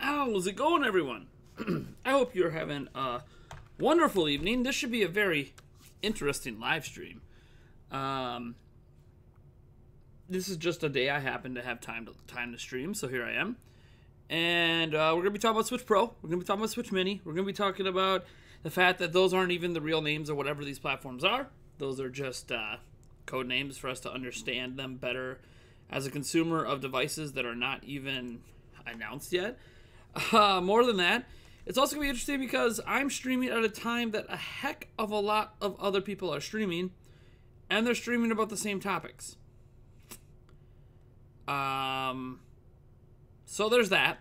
How's it going, everyone? I hope you're having a wonderful evening. This should be a very interesting live stream. This is just a day I happen to have time to stream, so here I am. And we're going to be talking about Switch Pro. We're going to be talking about Switch Mini. We're going to be talking about the fact that those aren't even the real names or whatever these platforms are. Those are just code names for us to understand them better as a consumer of devices that are not even announced yet. More than that, it's also going to be interesting because I'm streaming at a time that a heck of a lot of other people are streaming, and they're streaming about the same topics. So there's that.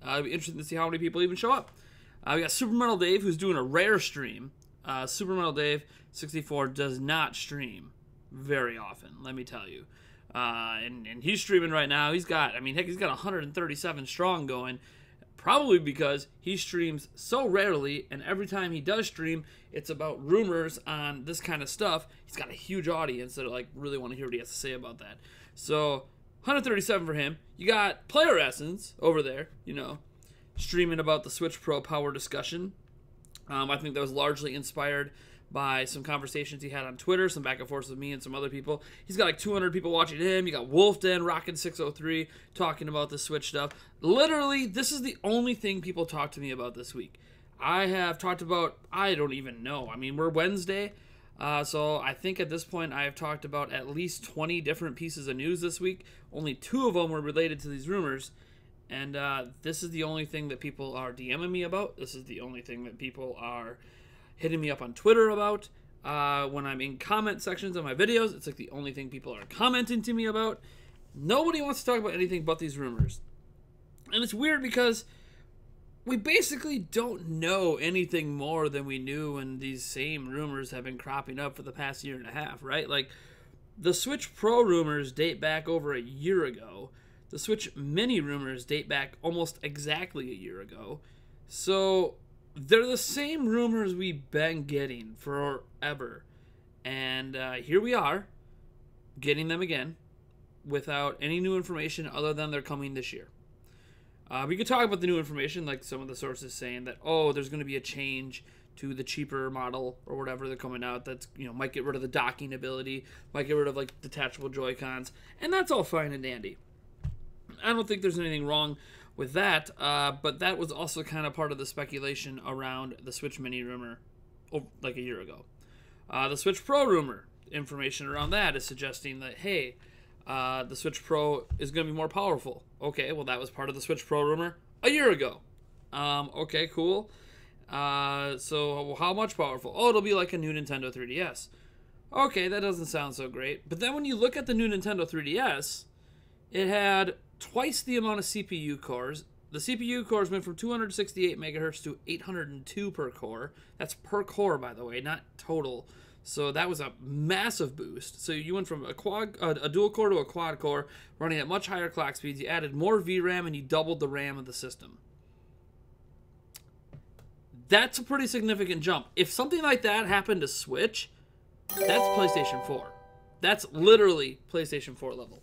It'll be interesting to see how many people even show up. We got Super Metal Dave, who's doing a rare stream. Super Metal Dave 64 does not stream very often, let me tell you. And he's streaming right now. He's got 137 strong going. Probably because he streams so rarely, and every time he does stream, it's about rumors on this kind of stuff. He's got a huge audience that really want to hear what he has to say about that. So 137 for him. You got Player Essence over there, streaming about the Switch Pro power discussion. I think that was largely inspired by some conversations he had on Twitter, some back and forth with me and some other people. He's got like 200 people watching him. You got Wolfden, Rockin' 603 talking about the Switch stuff. Literally, this is the only thing people talk to me about this week. I have talked about, I don't even know. We're Wednesday, so I think at this point I have talked about at least 20 different pieces of news this week. Only 2 of them were related to these rumors. And this is the only thing that people are DMing me about. This is the only thing that people are hitting me up on Twitter about. When I'm in comment sections of my videos, it's like the only thing people are commenting to me about. Nobody wants to talk about anything but these rumors. And it's weird because we basically don't know anything more than we knew when these same rumors have been cropping up for the past year and a half, right? Like, the Switch Pro rumors date back over a year ago. The Switch Mini rumors date back almost exactly a year ago. So they're the same rumors we've been getting forever. And here we are, getting them again, without any new information other than they're coming this year. We could talk about the new information, like some of the sources saying that, there's going to be a change to the cheaper model or whatever they're coming out that's, might get rid of the docking ability, might get rid of, like, detachable Joy-Cons, and that's all fine and dandy. I don't think there's anything wrong with that, but that was also kind of part of the speculation around the Switch Mini rumor like a year ago. The Switch Pro rumor, information around that is suggesting that, hey, the Switch Pro is going to be more powerful. Okay, well, that was part of the Switch Pro rumor a year ago. Okay, cool. So how much powerful? Oh, it'll be like a new Nintendo 3DS. Okay, that doesn't sound so great. But then when you look at the new Nintendo 3DS, it had twice the amount of CPU cores. The CPU cores went from 268 megahertz to 802 per core. That's per core, by the way, not total. So that was a massive boost. So you went from a dual core to a quad core, running at much higher clock speeds. You added more VRAM and you doubled the RAM of the system. That's a pretty significant jump. If something like that happened to Switch, that's PlayStation 4. That's literally PlayStation 4 level.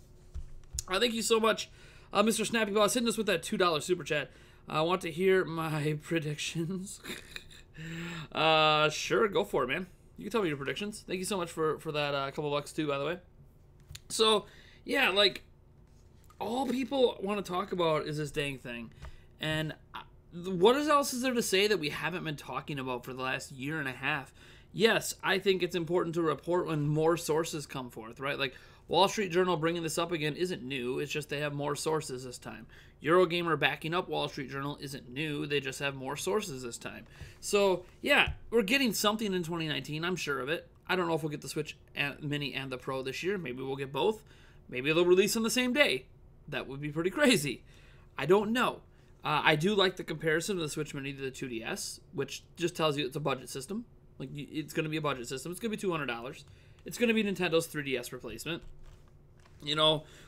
Thank you so much, Mr. Snappy Boss, hitting us with that $2 super chat. I want to hear my predictions. Sure, go for it, man. You can tell me your predictions. Thank you so much for that couple bucks, too, by the way. So, yeah, like, all people want to talk about is this dang thing. And what else is there to say that we haven't been talking about for the last year and a half? Yes, I think it's important to report when more sources come forth, right? Like, Wall Street Journal bringing this up again isn't new. It's just they have more sources this time. Eurogamer backing up Wall Street Journal isn't new. They just have more sources this time. So, yeah, we're getting something in 2019. I'm sure of it. I don't know if we'll get the Switch Mini and the Pro this year. Maybe we'll get both. Maybe they'll release on the same day. That would be pretty crazy. I don't know. I do like the comparison of the Switch Mini to the 2DS, which just tells you it's a budget system. Like, it's going to be a budget system. It's going to be $200. It's going to be Nintendo's 3DS replacement.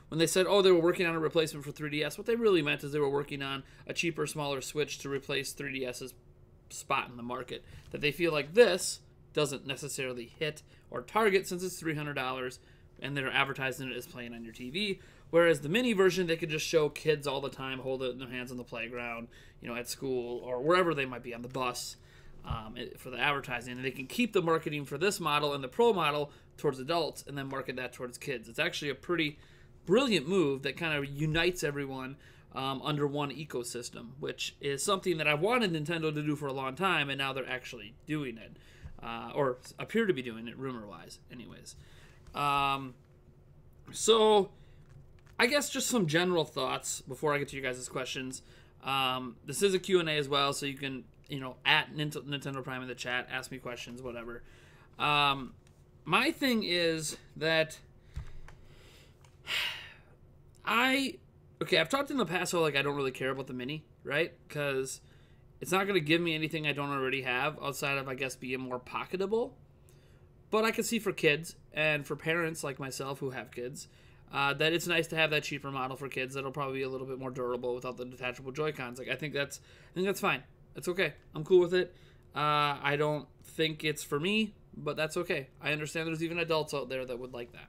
When they said, they were working on a replacement for 3DS, what they really meant is they were working on a cheaper, smaller Switch to replace 3DS's spot in the market. That they feel like this doesn't necessarily hit or target since it's $300, and they're advertising it as playing on your TV. Whereas the mini version, they could just show kids all the time, hold it in their hands on the playground, at school or wherever they might be, on the bus, for the advertising. And they can keep the marketing for this model and the Pro model towards adults and then market that towards kids. It's actually a pretty brilliant move that kind of unites everyone under one ecosystem, which is something that I've wanted Nintendo to do for a long time, and now they're actually doing it, or appear to be doing it, rumor-wise, anyways. So, I guess just some general thoughts before I get to you guys' questions. This is a Q&A as well, so you can, at Nintendo Prime in the chat, ask me questions, whatever. My thing is that I've talked in the past how, I don't really care about the Mini, right? Because it's not going to give me anything I don't already have outside of, I guess, being more pocketable. But I can see for kids and for parents like myself who have kids, that it's nice to have that cheaper model for kids that'll probably be a little bit more durable without the detachable Joy-Cons. I think that's fine. It's okay. I'm cool with it. I don't think it's for me, but that's okay. I understand there's even adults out there that would like that.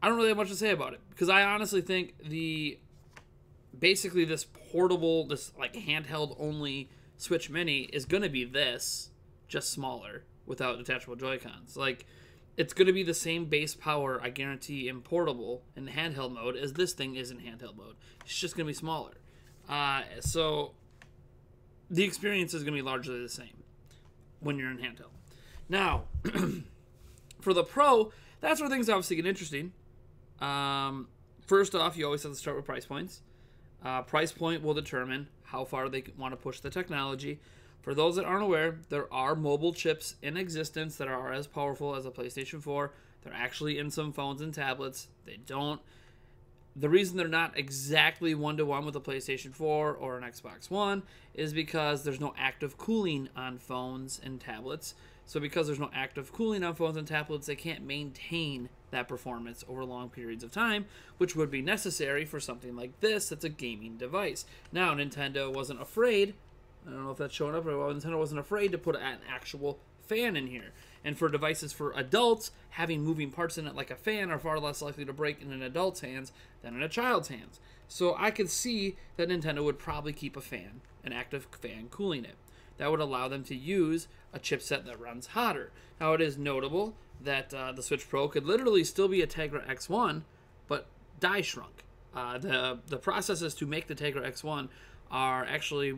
I don't really have much to say about it because I honestly think basically this portable, this handheld only Switch Mini is going to be this, just smaller without detachable Joy-Cons. It's going to be the same base power, I guarantee, in portable in handheld mode as this thing is in handheld mode. It's just going to be smaller. So the experience is going to be largely the same when you're in handheld. Now, for the Pro, that's where things obviously get interesting. First off, you always have to start with price points. Price point will determine how far they want to push the technology. For those that aren't aware, there are mobile chips in existence that are as powerful as a PlayStation 4. They're actually in some phones and tablets. The reason they're not exactly one-to-one with a PlayStation 4 or an Xbox One is because there's no active cooling on phones and tablets. So because there's no active cooling on phones and tablets, they can't maintain that performance over long periods of time, which would be necessary for something like this that's a gaming device. Now, Nintendo wasn't afraid, I don't know if that's showing up very well, Nintendo wasn't afraid to put an actual fan in here. And for devices for adults, having moving parts in it like a fan are far less likely to break in an adult's hands than in a child's hands. So I could see that Nintendo would probably keep a fan, an active fan, cooling it. That would allow them to use a chipset that runs hotter. Now, it is notable that the Switch Pro could literally still be a Tegra X1, but die shrunk. The processes to make the Tegra X1 are actually,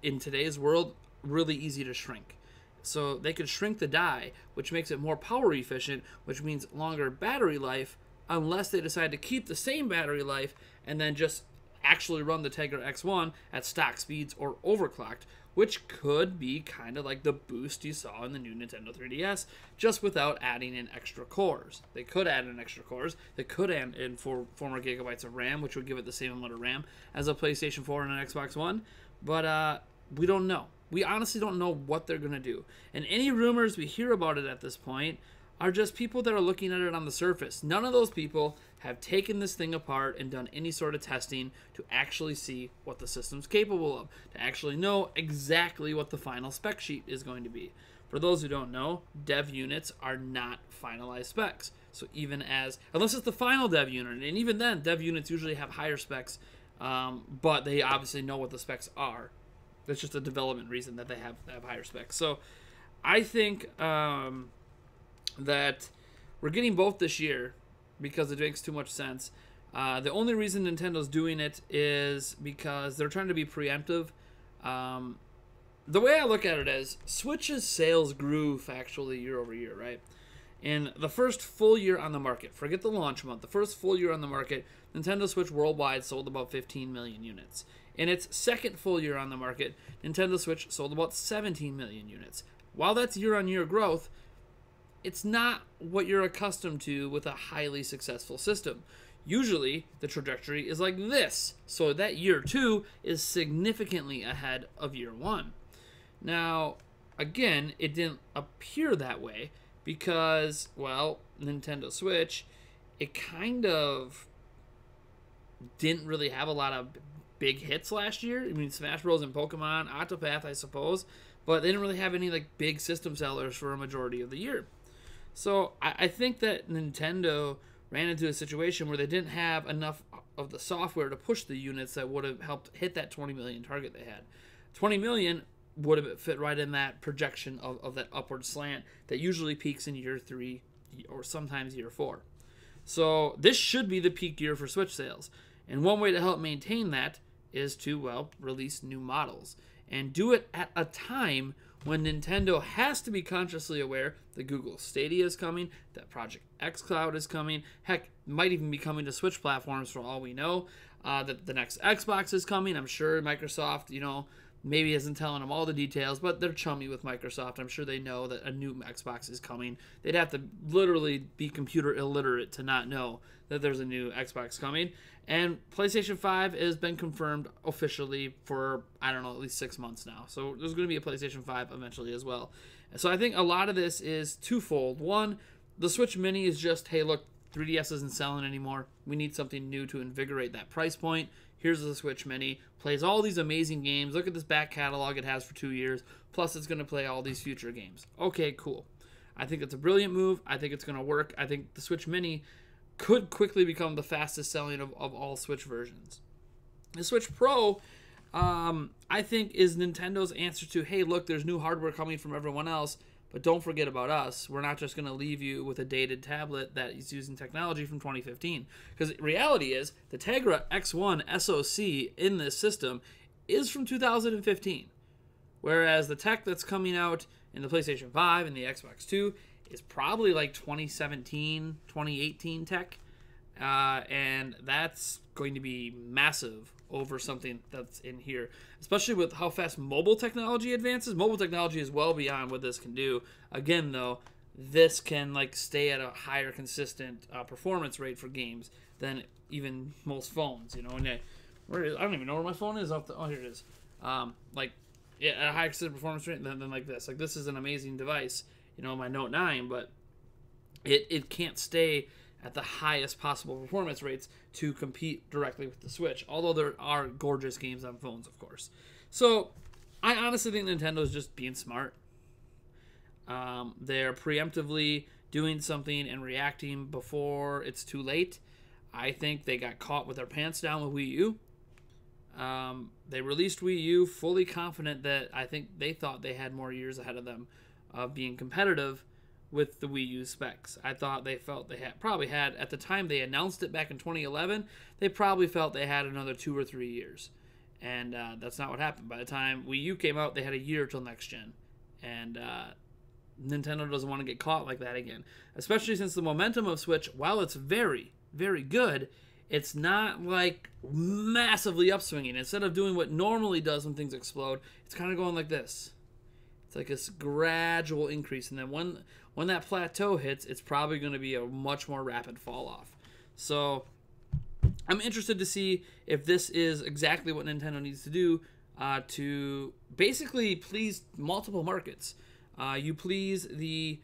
in today's world, really easy to shrink. So they could shrink the die, which makes it more power efficient, which means longer battery life, unless they decide to keep the same battery life and then just actually run the Tegra X1 at stock speeds or overclocked, which could be kind of like the boost you saw in the new Nintendo 3DS, just without adding in extra cores. They could add in extra cores. They could add in 4 more gigabytes of RAM, which would give it the same amount of RAM as a PlayStation 4 and an Xbox One. But we don't know. We honestly don't know what they're going to do. And any rumors we hear about it at this point are just people that are looking at it on the surface. None of those people have taken this thing apart and done any sort of testing to actually see what the system's capable of, to actually know exactly what the final spec sheet is going to be. For those who don't know, dev units are not finalized specs. So unless it's the final dev unit, and even then, dev units usually have higher specs, but they obviously know what the specs are. That's just a development reason that they have higher specs. So I think that we're getting both this year because it makes too much sense. The only reason Nintendo's doing it is because they're trying to be preemptive. The way I look at it is Switch's sales grew factually year over year, right? In the first full year on the market, forget the launch month, the first full year on the market, Nintendo Switch worldwide sold about 15 million units. In its second full year on the market, Nintendo Switch sold about 17 million units. While that's year-on-year growth, it's not what you're accustomed to with a highly successful system. Usually, the trajectory is like this, so that year 2 is significantly ahead of year 1. Now, again, it didn't appear that way because, well, Nintendo Switch, it kind of didn't really have a lot of big hits last year. I mean, Smash Bros. And Pokemon, Octopath, I suppose, but they didn't really have any big system sellers for a majority of the year. So I think that Nintendo ran into a situation where they didn't have enough of the software to push the units that would have helped hit that 20 million target they had. 20 million would have fit right in that projection of that upward slant that usually peaks in year 3 or sometimes year 4. So this should be the peak year for Switch sales. And one way to help maintain that is to, well, release new models. And do it at a time when Nintendo has to be consciously aware that Google Stadia is coming, that Project xCloud is coming, heck, might even be coming to Switch platforms for all we know, that the next Xbox is coming. I'm sure Microsoft, maybe isn't telling them all the details, but they're chummy with Microsoft. I'm sure they know that a new Xbox is coming. They'd have to literally be computer illiterate to not know that there's a new Xbox coming. And PlayStation 5 has been confirmed officially for, I don't know, at least 6 months now. So there's going to be a PlayStation 5 eventually as well. So I think a lot of this is twofold. One, the Switch Mini is just, hey, look, 3DS isn't selling anymore. We need something new to invigorate that price point. Here's the Switch Mini. Plays all these amazing games. Look at this back catalog it has for 2 years. Plus, it's going to play all these future games. Okay, cool. I think it's a brilliant move. I think it's going to work. I think the Switch Mini could quickly become the fastest selling of all Switch versions. The Switch Pro, I think, is Nintendo's answer to, hey, look, there's new hardware coming from everyone else, but don't forget about us. We're not just going to leave you with a dated tablet that is using technology from 2015. Because reality is, the Tegra X1 SoC in this system is from 2015. Whereas the tech that's coming out in the PlayStation 5 and the Xbox 2 is probably like 2017, 2018 tech. And that's going to be massive over something that's in here, especially with how fast mobile technology advances. Mobile technology is well beyond what this can do. Again, though, this can stay at a higher consistent performance rate for games than even most phones. And I don't even know where my phone is. Oh, here it is. At a higher consistent performance rate than like this. Like, this is an amazing device. My Note 9, but it can't stay at the highest possible performance rates to compete directly with the Switch, although there are gorgeous games on phones, of course. So I honestly think Nintendo's just being smart. They're preemptively doing something and reacting before it's too late. I think they got caught with their pants down with Wii U. They released Wii U fully confident that I think they thought they had more years ahead of them of being competitive with the Wii U specs. I thought they felt they probably had, at the time they announced it back in 2011, they probably felt they had another 2 or 3 years. And that's not what happened. By the time Wii U came out, they had a year till next gen. And Nintendo doesn't want to get caught like that again. Especially since the momentum of Switch, while it's very, very good, it's not massively upswinging. Instead of doing what normally does when things explode, it's kind of going like this. It's like this gradual increase, and then when that plateau hits, it's probably going to be a much more rapid fall off. So I'm interested to see if this is exactly what Nintendo needs to do to basically please multiple markets. You please the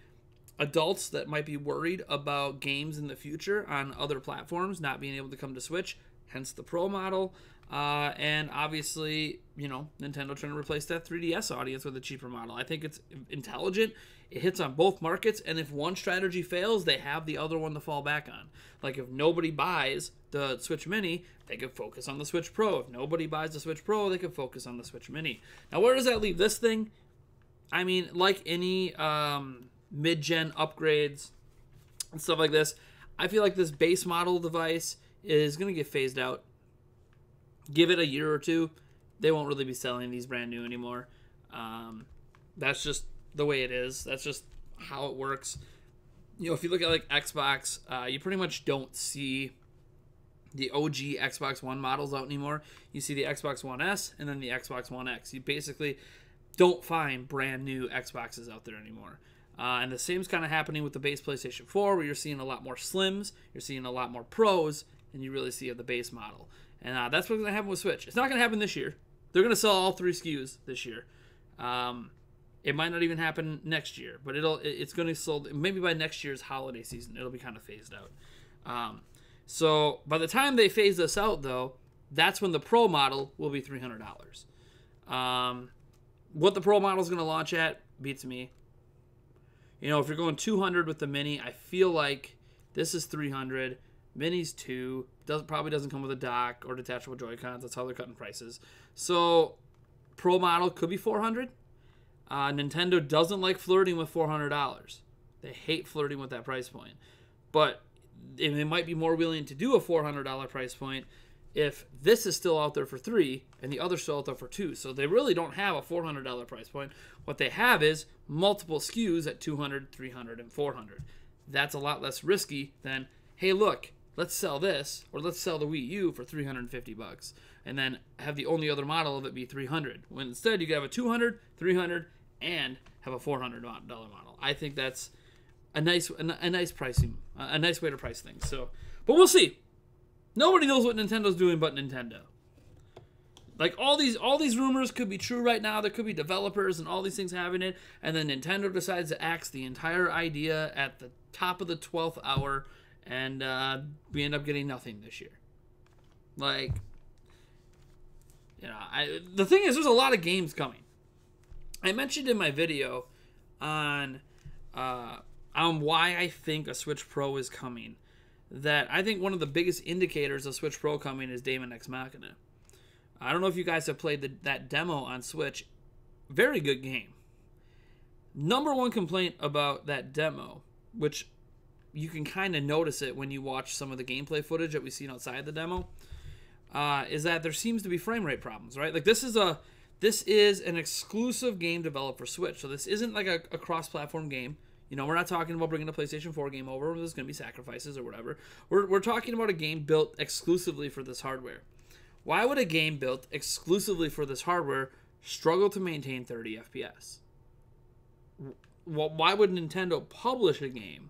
adults that might be worried about games in the future on other platforms not being able to come to Switch, hence the Pro model. And obviously, Nintendo trying to replace that 3DS audience with a cheaper model. I think it's intelligent. It hits on both markets, and if one strategy fails, they have the other one to fall back on. Like, if nobody buys the Switch Mini, they could focus on the Switch Pro. If nobody buys the Switch Pro, they could focus on the Switch Mini. Now, where does that leave this thing? I mean, like any mid-gen upgrades and stuff like this, I feel like this base model device is going to get phased out. Give it a year or two, they won't really be selling these brand new anymore. That's just the way it is. That's just how it works. If you look at Xbox, you pretty much don't see the OG Xbox One models out anymore. You see the Xbox One S and then the Xbox One X. You basically don't find brand new Xboxes out there anymore. And the same's kind of happening with the base PlayStation 4, where you're seeing a lot more Slims, you're seeing a lot more Pros than you really see of the base model. And that's what's going to happen with Switch. It's not going to happen this year. They're going to sell all 3 SKUs this year. It might not even happen next year, but it's going to be sold maybe by next year's holiday season. It'll be kind of phased out. So by the time they phase this out, though, that's when the Pro model will be $300. What the Pro model is going to launch at beats me. You know, if you're going 200 with the Mini, I feel like this is 300. Mini's 2. Probably doesn't come with a dock or detachable Joy-Cons. That's how they're cutting prices. So, Pro model could be 400. Nintendo doesn't like flirting with $400. They hate flirting with that price point. But they might be more willing to do a $400 price point if this is still out there for $3 and the other's still out there for $2. So they really don't have a $400 price point. What they have is multiple SKUs at $200, $300, and $400. That's a lot less risky than, hey, look, let's sell this, or let's sell the Wii U for $350, and then have the only other model of it be $300. When instead you could have a $200, $300, and have a $400 model. I think that's a nice pricing, a nice way to price things. So, but we'll see. Nobody knows what Nintendo's doing but Nintendo. Like, all these rumors could be true right now. There could be developers and all these things having it, and then Nintendo decides to axe the entire idea at the top of the 12th hour, and we end up getting nothing this year. Like, you know, the thing is, there's a lot of games coming. I mentioned in my video on why I think a Switch Pro is coming, that I think one of the biggest indicators of Switch Pro coming is Daemon X Machina. I don't know if you guys have played that demo on Switch. Very good game. Number one complaint about that demo, which you can kind of notice it when you watch some of the gameplay footage that we've seen outside the demo, is that there seems to be frame rate problems, right? Like, this is an exclusive game developed for Switch, so this isn't like a cross-platform game. You know, we're not talking about bringing a PlayStation 4 game over where there's going to be sacrifices or whatever. We're talking about a game built exclusively for this hardware. Why would a game built exclusively for this hardware struggle to maintain 30 FPS? Why would Nintendo publish a game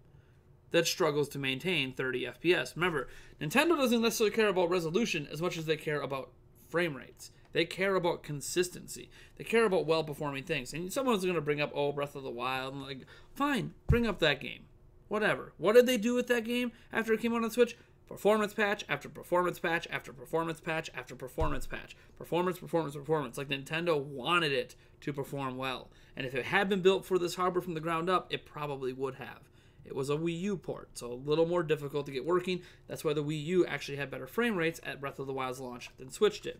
that struggles to maintain 30 FPS? Remember, Nintendo doesn't necessarily care about resolution as much as they care about frame rates. They care about consistency. They care about well-performing things. And someone's going to bring up, oh, Breath of the Wild. I'm like, fine, bring up that game. Whatever. What did they do with that game after it came out on Switch? Performance patch after performance patch after performance patch after performance patch. Performance, performance, performance. Like, Nintendo wanted it to perform well. And if it had been built for this hardware from the ground up, it probably would have. It was a Wii U port, so a little more difficult to get working. That's why the Wii U actually had better frame rates at Breath of the Wild's launch than Switch did.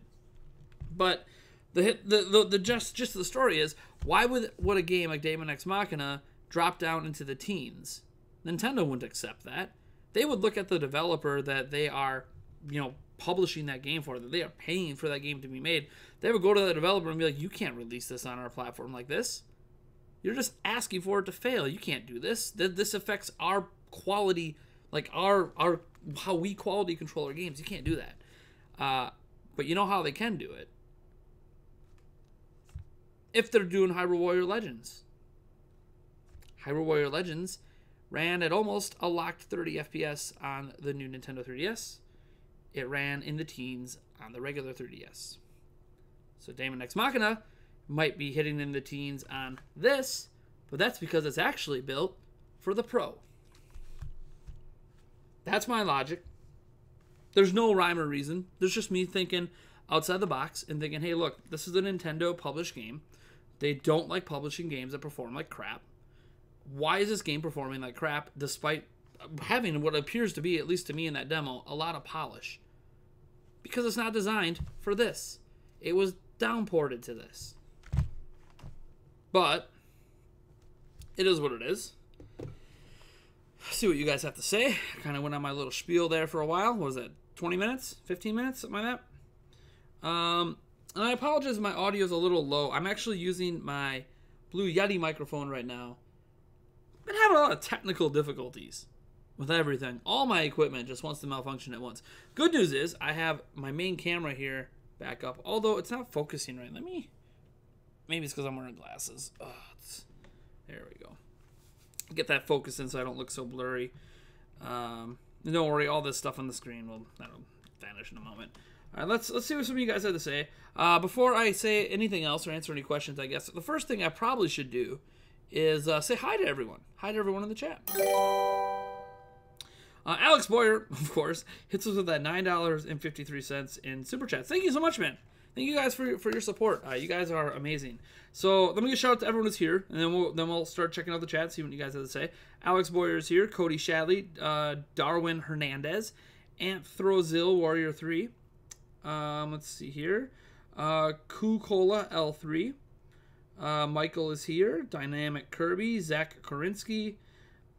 But the gist of the story is, why would a game like Daemon X Machina drop down into the teens? Nintendo wouldn't accept that. They would look at the developer that they are, you know, publishing that game for, that they are paying for that game to be made. They would go to the developer and be like, you can't release this on our platform like this. You're just asking for it to fail. You can't do this. This affects our quality, like our how we quality control our games. You can't do that. But you know how they can do it? If they're doing Hyrule Warrior Legends. Hyrule Warrior Legends ran at almost a locked 30 FPS on the new Nintendo 3DS. It ran in the teens on the regular 3DS. So Daemon X Machina might be hitting in the teens on this, but that's because it's actually built for the Pro. That's my logic. There's no rhyme or reason. There's just me thinking outside the box and thinking, hey, look, this is a Nintendo published game. They don't like publishing games that perform like crap. Why is this game performing like crap despite having what appears to be, at least to me in that demo, a lot of polish? Because it's not designed for this. It was downported to this. But it is what it is. See what you guys have to say. I kind of went on my little spiel there for a while. What was that, 20 minutes? 15 minutes? Something like that? And I apologize if my audio is a little low. I'm actually using my Blue Yeti microphone right now. I've been having a lot of technical difficulties with everything. All my equipment just wants to malfunction at once. Good news is I have my main camera here back up, although it's not focusing right. Maybe it's because I'm wearing glasses. There we go. Get that focus in so I don't look so blurry. Don't worry, all this stuff on the screen that'll vanish in a moment. All right, let's see what some of you guys have to say. Before I say anything else or answer any questions, I guess the first thing I probably should do is say hi to everyone. Hi to everyone in the chat. Alex Boyer, of course, hits us with that $9.53 in Super Chat. Thank you so much, man. thank you guys for your support. You guys are amazing. So let me give a shout out to everyone who's here, and then we'll start checking out the chat, see what you guys have to say. Alex Boyer is here, Cody Shadley, Darwin Hernandez, Anthrozil Warrior 3. Let's see here. Kukola L3. Michael is here. Dynamic Kirby, Zach Korinsky.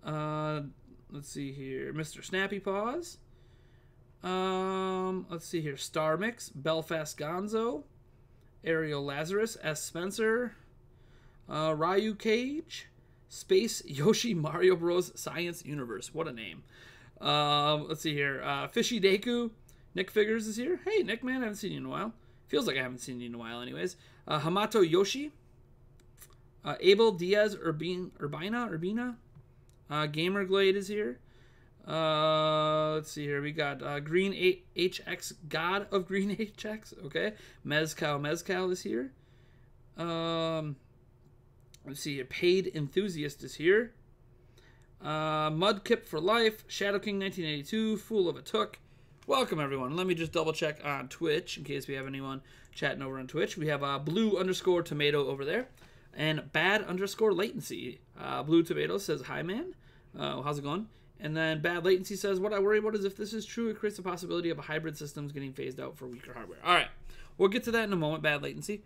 Let's see here. Mr. Snappy Paws. Let's see here. Star Mix, Belfast Gonzo, Ariel Lazarus, S. Spencer, Ryu Cage, Space Yoshi Mario Bros. Science Universe. What a name. Let's see here. Fishy Deku, Nick Figures is here. Hey, Nick, man, I haven't seen you in a while. Feels like I haven't seen you in a while, anyways. Hamato Yoshi, Abel Diaz Urbina. Gamerglade is here. Let's see here. We got Green HX, God of Green HX. Okay. Mezcal is here. Let's see here. Paid Enthusiast is here. Mudkip for Life. Shadow King 1982. Fool of a Took. Welcome, everyone. Let me just double check on Twitch in case we have anyone chatting over on Twitch. We have blue_tomato over there. And bad_latency. Blue Tomato says, hi, man. How's it going? And then Bad Latency says, what I worry about is if this is true, it creates the possibility of a hybrid systems getting phased out for weaker hardware. All right. We'll get to that in a moment, Bad Latency.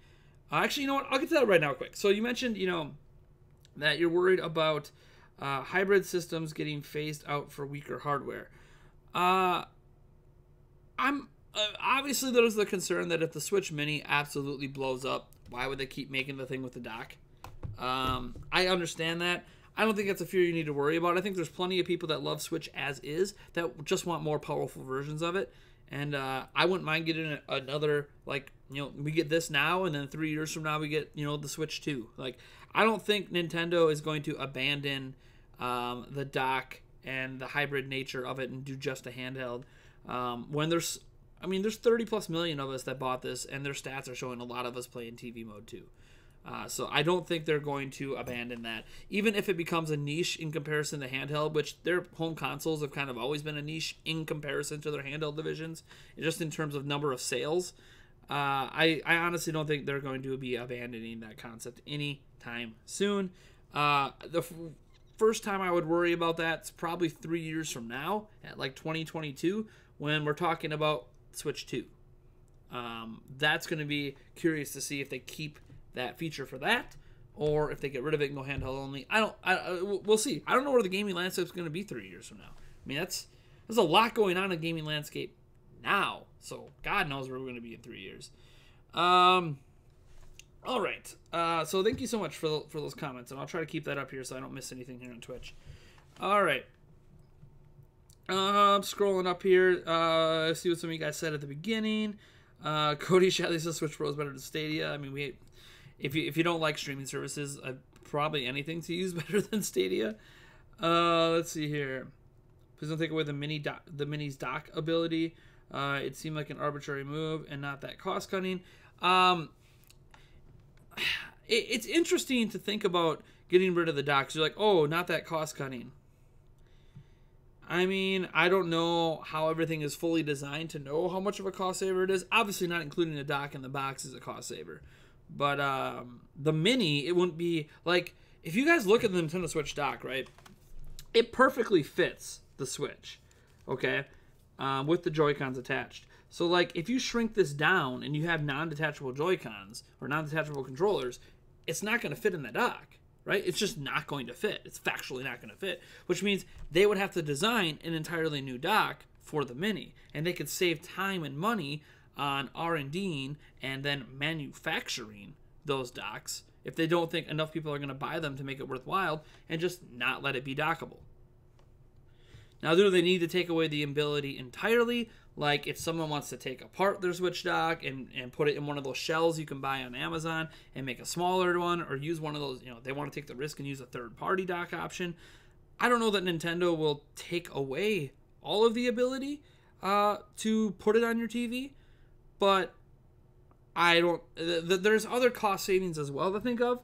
Actually, you know what? I'll get to that right now quick. So you mentioned, that you're worried about hybrid systems getting phased out for weaker hardware. Obviously, there's the concern that if the Switch Mini absolutely blows up, why would they keep making the thing with the dock? I understand that. I don't think that's a fear you need to worry about. I think there's plenty of people that love Switch as is that just want more powerful versions of it. And I wouldn't mind getting another, we get this now, and then 3 years from now we get, the Switch 2. I don't think Nintendo is going to abandon the dock and the hybrid nature of it and do just a handheld. When there's 30 plus million of us that bought this, and their stats are showing a lot of us playing TV mode too. So I don't think they're going to abandon that. Even if it becomes a niche in comparison to handheld, which their home consoles have kind of always been a niche in comparison to their handheld divisions, just in terms of number of sales. I honestly don't think they're going to be abandoning that concept anytime soon. The first time I would worry about that is probably 3 years from now, at 2022, when we're talking about Switch 2. That's going to be curious to see if they keep that feature for that, or if they get rid of it and go handheld only. We'll see. I don't know where the gaming landscape is going to be 3 years from now. There's a lot going on in the gaming landscape now, so God knows where we're going to be in 3 years. All right. So thank you so much for those comments, and I'll try to keep that up here so I don't miss anything here on Twitch. All right. I'm scrolling up here. See what some of you guys said at the beginning. Cody Shadley says Switch Pro is better than Stadia. If you don't like streaming services, probably anything to use better than Stadia. Let's see here. Please don't take away the Mini's dock ability. It seemed like an arbitrary move and not that cost cutting. It's interesting to think about getting rid of the dock. You're like, oh, not that cost cutting. I don't know how everything is fully designed to know how much of a cost saver it is. Obviously, not including the dock in the box is a cost saver. But the Mini, it wouldn't be if you guys look at the Nintendo Switch dock, right? It perfectly fits the Switch, okay, with the Joy-Cons attached. So if you shrink this down and you have non-detachable Joy-Cons or non-detachable controllers, it's not going to fit in the dock, right? It's just not going to fit. It's factually not going to fit, which means they would have to design an entirely new dock for the Mini, and they could save time and money on R&Ding and then manufacturing those docks if they don't think enough people are going to buy them to make it worthwhile, and just not let it be dockable. Now, do they need to take away the ability entirely? If someone wants to take apart their Switch dock and put it in one of those shells you can buy on Amazon and make a smaller one, or use one of those, they want to take the risk and use a third-party dock option. I don't know that Nintendo will take away all of the ability to put it on your TV, but there's other cost savings as well to think of.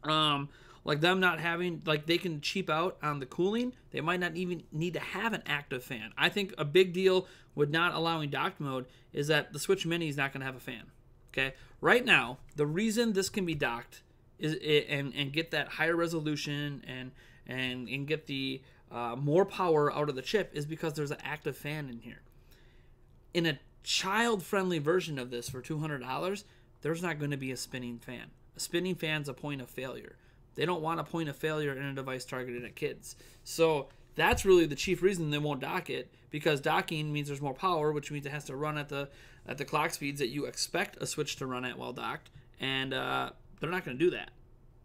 Them not having, they can cheap out on the cooling. They might not even need to have an active fan. I think a big deal with not allowing docked mode is that the Switch Mini is not going to have a fan. Okay, right now the reason this can be docked is and get that higher resolution and get the more power out of the chip is because there's an active fan in here. In a child-friendly version of this for $200, there's not going to be a spinning fan. A spinning fan's a point of failure. They don't want a point of failure in a device targeted at kids. So that's really the chief reason they won't dock it, because docking means there's more power, which means it has to run at the clock speeds that you expect a Switch to run at while docked, and they're not going to do that.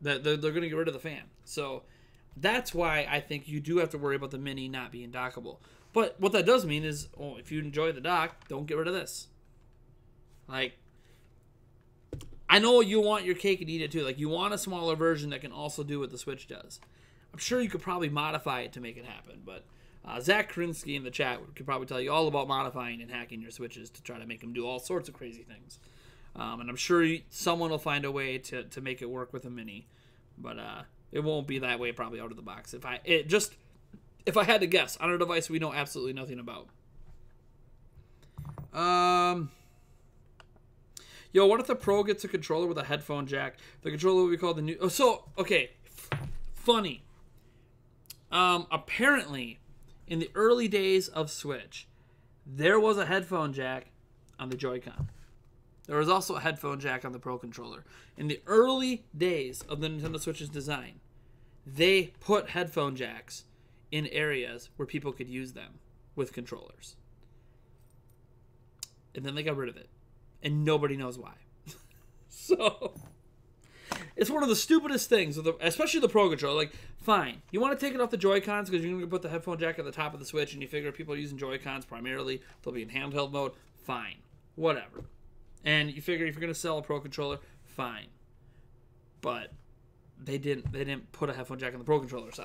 They're going to get rid of the fan. So that's why I think you do have to worry about the Mini not being dockable. But what that does mean is, if you enjoy the dock, don't get rid of this. Like, I know you want your cake and eat it too. Like, you want a smaller version that can also do what the Switch does. I'm sure you could probably modify it to make it happen, but Zach Krinsky in the chat could probably tell you all about modifying and hacking your Switches to try to make them do all sorts of crazy things. And I'm sure someone will find a way to make it work with a Mini, but it won't be that way probably out of the box. If I had to guess on a device we know absolutely nothing about. Yo, what if the Pro gets a controller with a headphone jack? The controller will be called the new... Oh, so, okay. Funny. Apparently, in the early days of Switch, there was a headphone jack on the Joy-Con. There was also a headphone jack on the Pro controller. In the early days of the Nintendo Switch's design, they put headphone jacks in areas where people could use them with controllers. And then they got rid of it. And nobody knows why. So, it's one of the stupidest things, especially the Pro controller. Like, fine, you want to take it off the Joy-Cons because you're going to put the headphone jack at the top of the Switch and you figure people are using Joy-Cons primarily, they'll be in handheld mode. Fine. Whatever. And you figure if you're going to sell a Pro controller, fine. But they didn't put a headphone jack on the Pro controller. So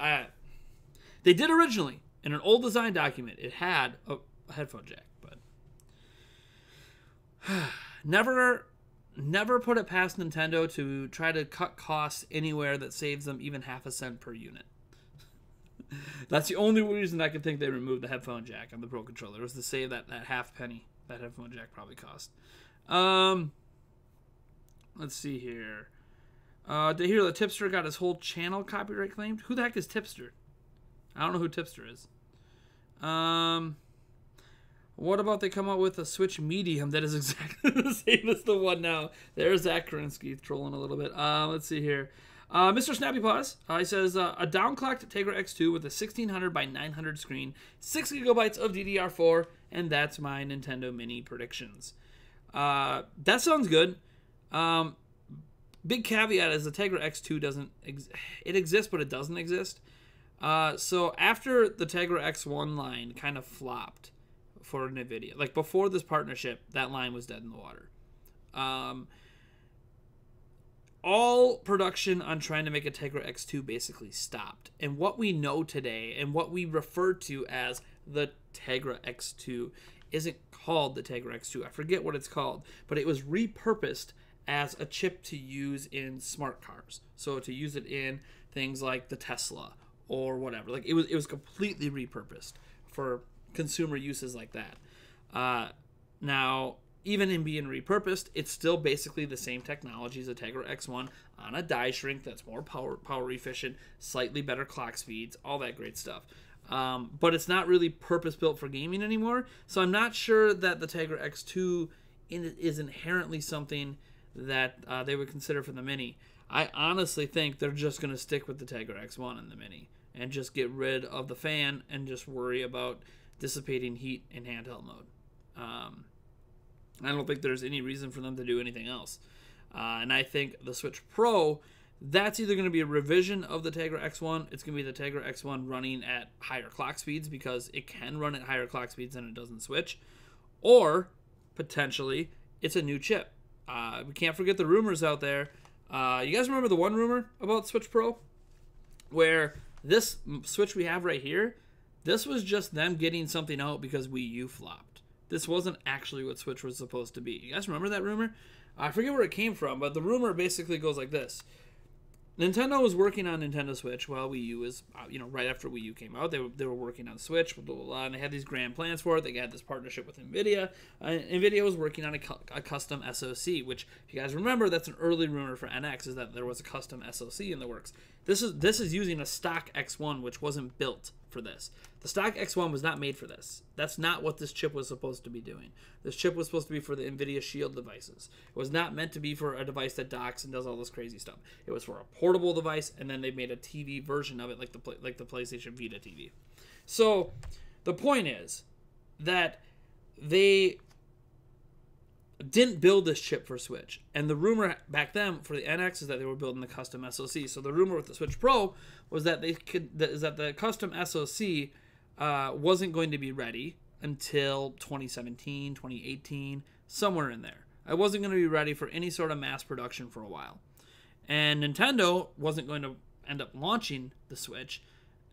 they did originally. In an old design document, it had a headphone jack, but never put it past Nintendo to try to cut costs anywhere that saves them even half a cent per unit. That's the only reason I can think they removed the headphone jack on the Pro controller, was to save that half penny that headphone jack probably cost. Let's see here. Did you hear the Tipster got his whole channel copyright claimed? Who the heck is Tipster? I don't know who Tipster is. What about they come out with a Switch Medium that is exactly the same as the one now? There's Zach Krinsky trolling a little bit. Let's see here. Mr. Snappy Paws, he says, a downclocked Tegra X2 with a 1600 by 900 screen, 6 gigabytes of DDR4, and that's my Nintendo Mini predictions. That sounds good. Big caveat is the Tegra X2 doesn't... it exists, but it doesn't exist. So after the Tegra X1 line kind of flopped for NVIDIA, like before this partnership, that line was dead in the water. All production on trying to make a Tegra X2 basically stopped. And what we know today, and what we refer to as the Tegra X2, isn't called the Tegra X2. I forget what it's called, but it was repurposed as a chip to use in smart cars. So to use it in things like the Tesla or whatever. Like it was completely repurposed for consumer uses like that. Now, even in being repurposed, it's still basically the same technology as a Tegra X1 on a die shrink that's more power efficient, slightly better clock speeds, all that great stuff. But it's not really purpose-built for gaming anymore, so I'm not sure that the Tegra X2 is inherently something that they would consider for the Mini. I honestly think they're just going to stick with the Tegra X1 and the Mini and just get rid of the fan and just worry about dissipating heat in handheld mode. I don't think there's any reason for them to do anything else. And I think the Switch Pro, that's either going to be a revision of the Tegra X1. It's going to be the Tegra X1 running at higher clock speeds because it can run at higher clock speeds and it doesn't switch. Or, potentially, it's a new chip. We can't forget the rumors out there. You guys remember the one rumor about Switch Pro? Where this Switch we have right here, this was just them getting something out because Wii U flopped. This wasn't actually what Switch was supposed to be. You guys remember that rumor? I forget where it came from, but the rumor basically goes like this. Nintendo was working on Nintendo Switch while Wii U was, right after Wii U came out. They were working on Switch, blah, blah, blah, and they had these grand plans for it. They had this partnership with NVIDIA. NVIDIA was working on a custom SoC, which, if you guys remember, that's an early rumor for NX, is that there was a custom SoC in the works. This is using a stock X1, which wasn't built for this. The stock X1 was not made for this. That's not what this chip was supposed to be doing. This chip was supposed to be for the NVIDIA Shield devices. It was not meant to be for a device that docks and does all this crazy stuff. It was for a portable device, and then they made a TV version of it, like the PlayStation Vita TV. So the point is that they didn't build this chip for Switch, and the rumor back then for the NX is that they were building the custom SoC. So the rumor with the Switch Pro was that the custom SoC wasn't going to be ready until 2017, 2018, somewhere in there. I wasn't going to be ready for any sort of mass production for a while, and Nintendo wasn't going to end up launching the Switch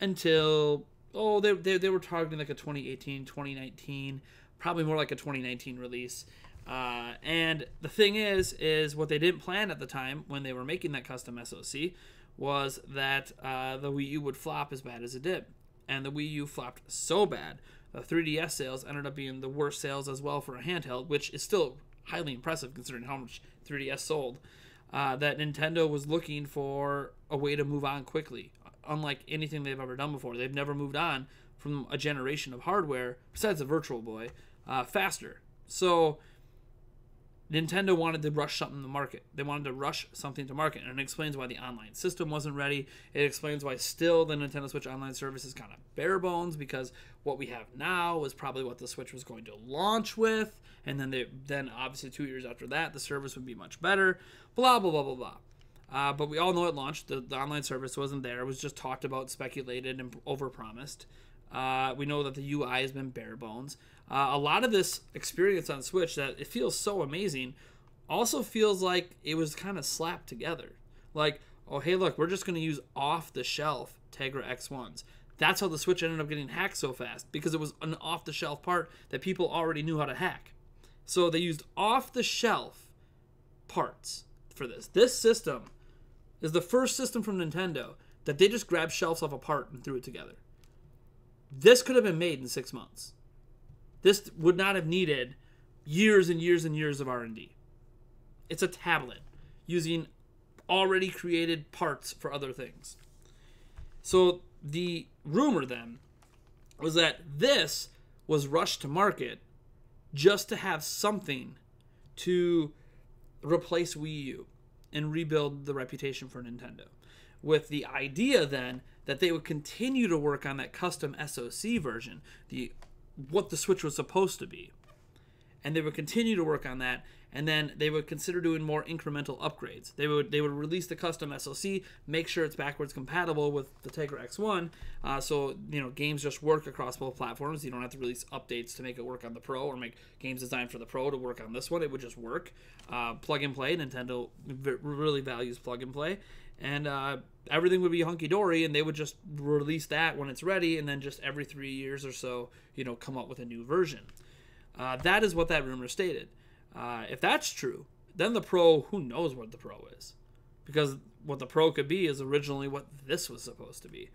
until they were targeting like a 2018, 2019, probably more like a 2019 release. And the thing is what they didn't plan at the time when they were making that custom SoC was that the Wii U would flop as bad as it did. And the Wii U flopped so bad, the 3DS sales ended up being the worst sales as well for a handheld, which is still highly impressive considering how much 3DS sold, that Nintendo was looking for a way to move on quickly. Unlike anything they've ever done before. They've never moved on from a generation of hardware, besides the Virtual Boy, faster. So Nintendo wanted to rush something to market. They wanted to rush something to market, and it explains why the online system wasn't ready. It explains why still the Nintendo Switch Online service is kind of bare bones, because what we have now is probably what the Switch was going to launch with, and then obviously 2 years after that, the service would be much better, blah, blah, blah, blah, blah. But we all know it launched. The online service wasn't there. It was just talked about, speculated, and overpromised. We know that the UI has been bare bones. A lot of this experience on Switch, that it feels so amazing, also feels like it was kind of slapped together. Like, oh, hey, look, we're just going to use off-the-shelf Tegra X1s. That's how the Switch ended up getting hacked so fast, because it was an off-the-shelf part that people already knew how to hack. So they used off-the-shelf parts for this. This system is the first system from Nintendo that they just grabbed shelves off a part and threw it together. This could have been made in 6 months. This would not have needed years and years and years of R&D. It's a tablet using already created parts for other things. So the rumor then was that this was rushed to market just to have something to replace Wii U and rebuild the reputation for Nintendo. With the idea then that they would continue to work on that custom SoC version, what the Switch was supposed to be. And they would continue to work on that, and then they would consider doing more incremental upgrades. They would release the custom SoC, make sure it's backwards compatible with the Tegra X1, so games just work across both platforms. You don't have to release updates to make it work on the Pro, or make games designed for the Pro to work on this one. It would just work. Plug and play. Nintendo really values plug and play. And everything would be hunky-dory, and they would just release that when it's ready, and then just every 3 years or so, come up with a new version. That is what that rumor stated. If that's true, then the Pro, who knows what the Pro is? Because what the Pro could be is originally what this was supposed to be.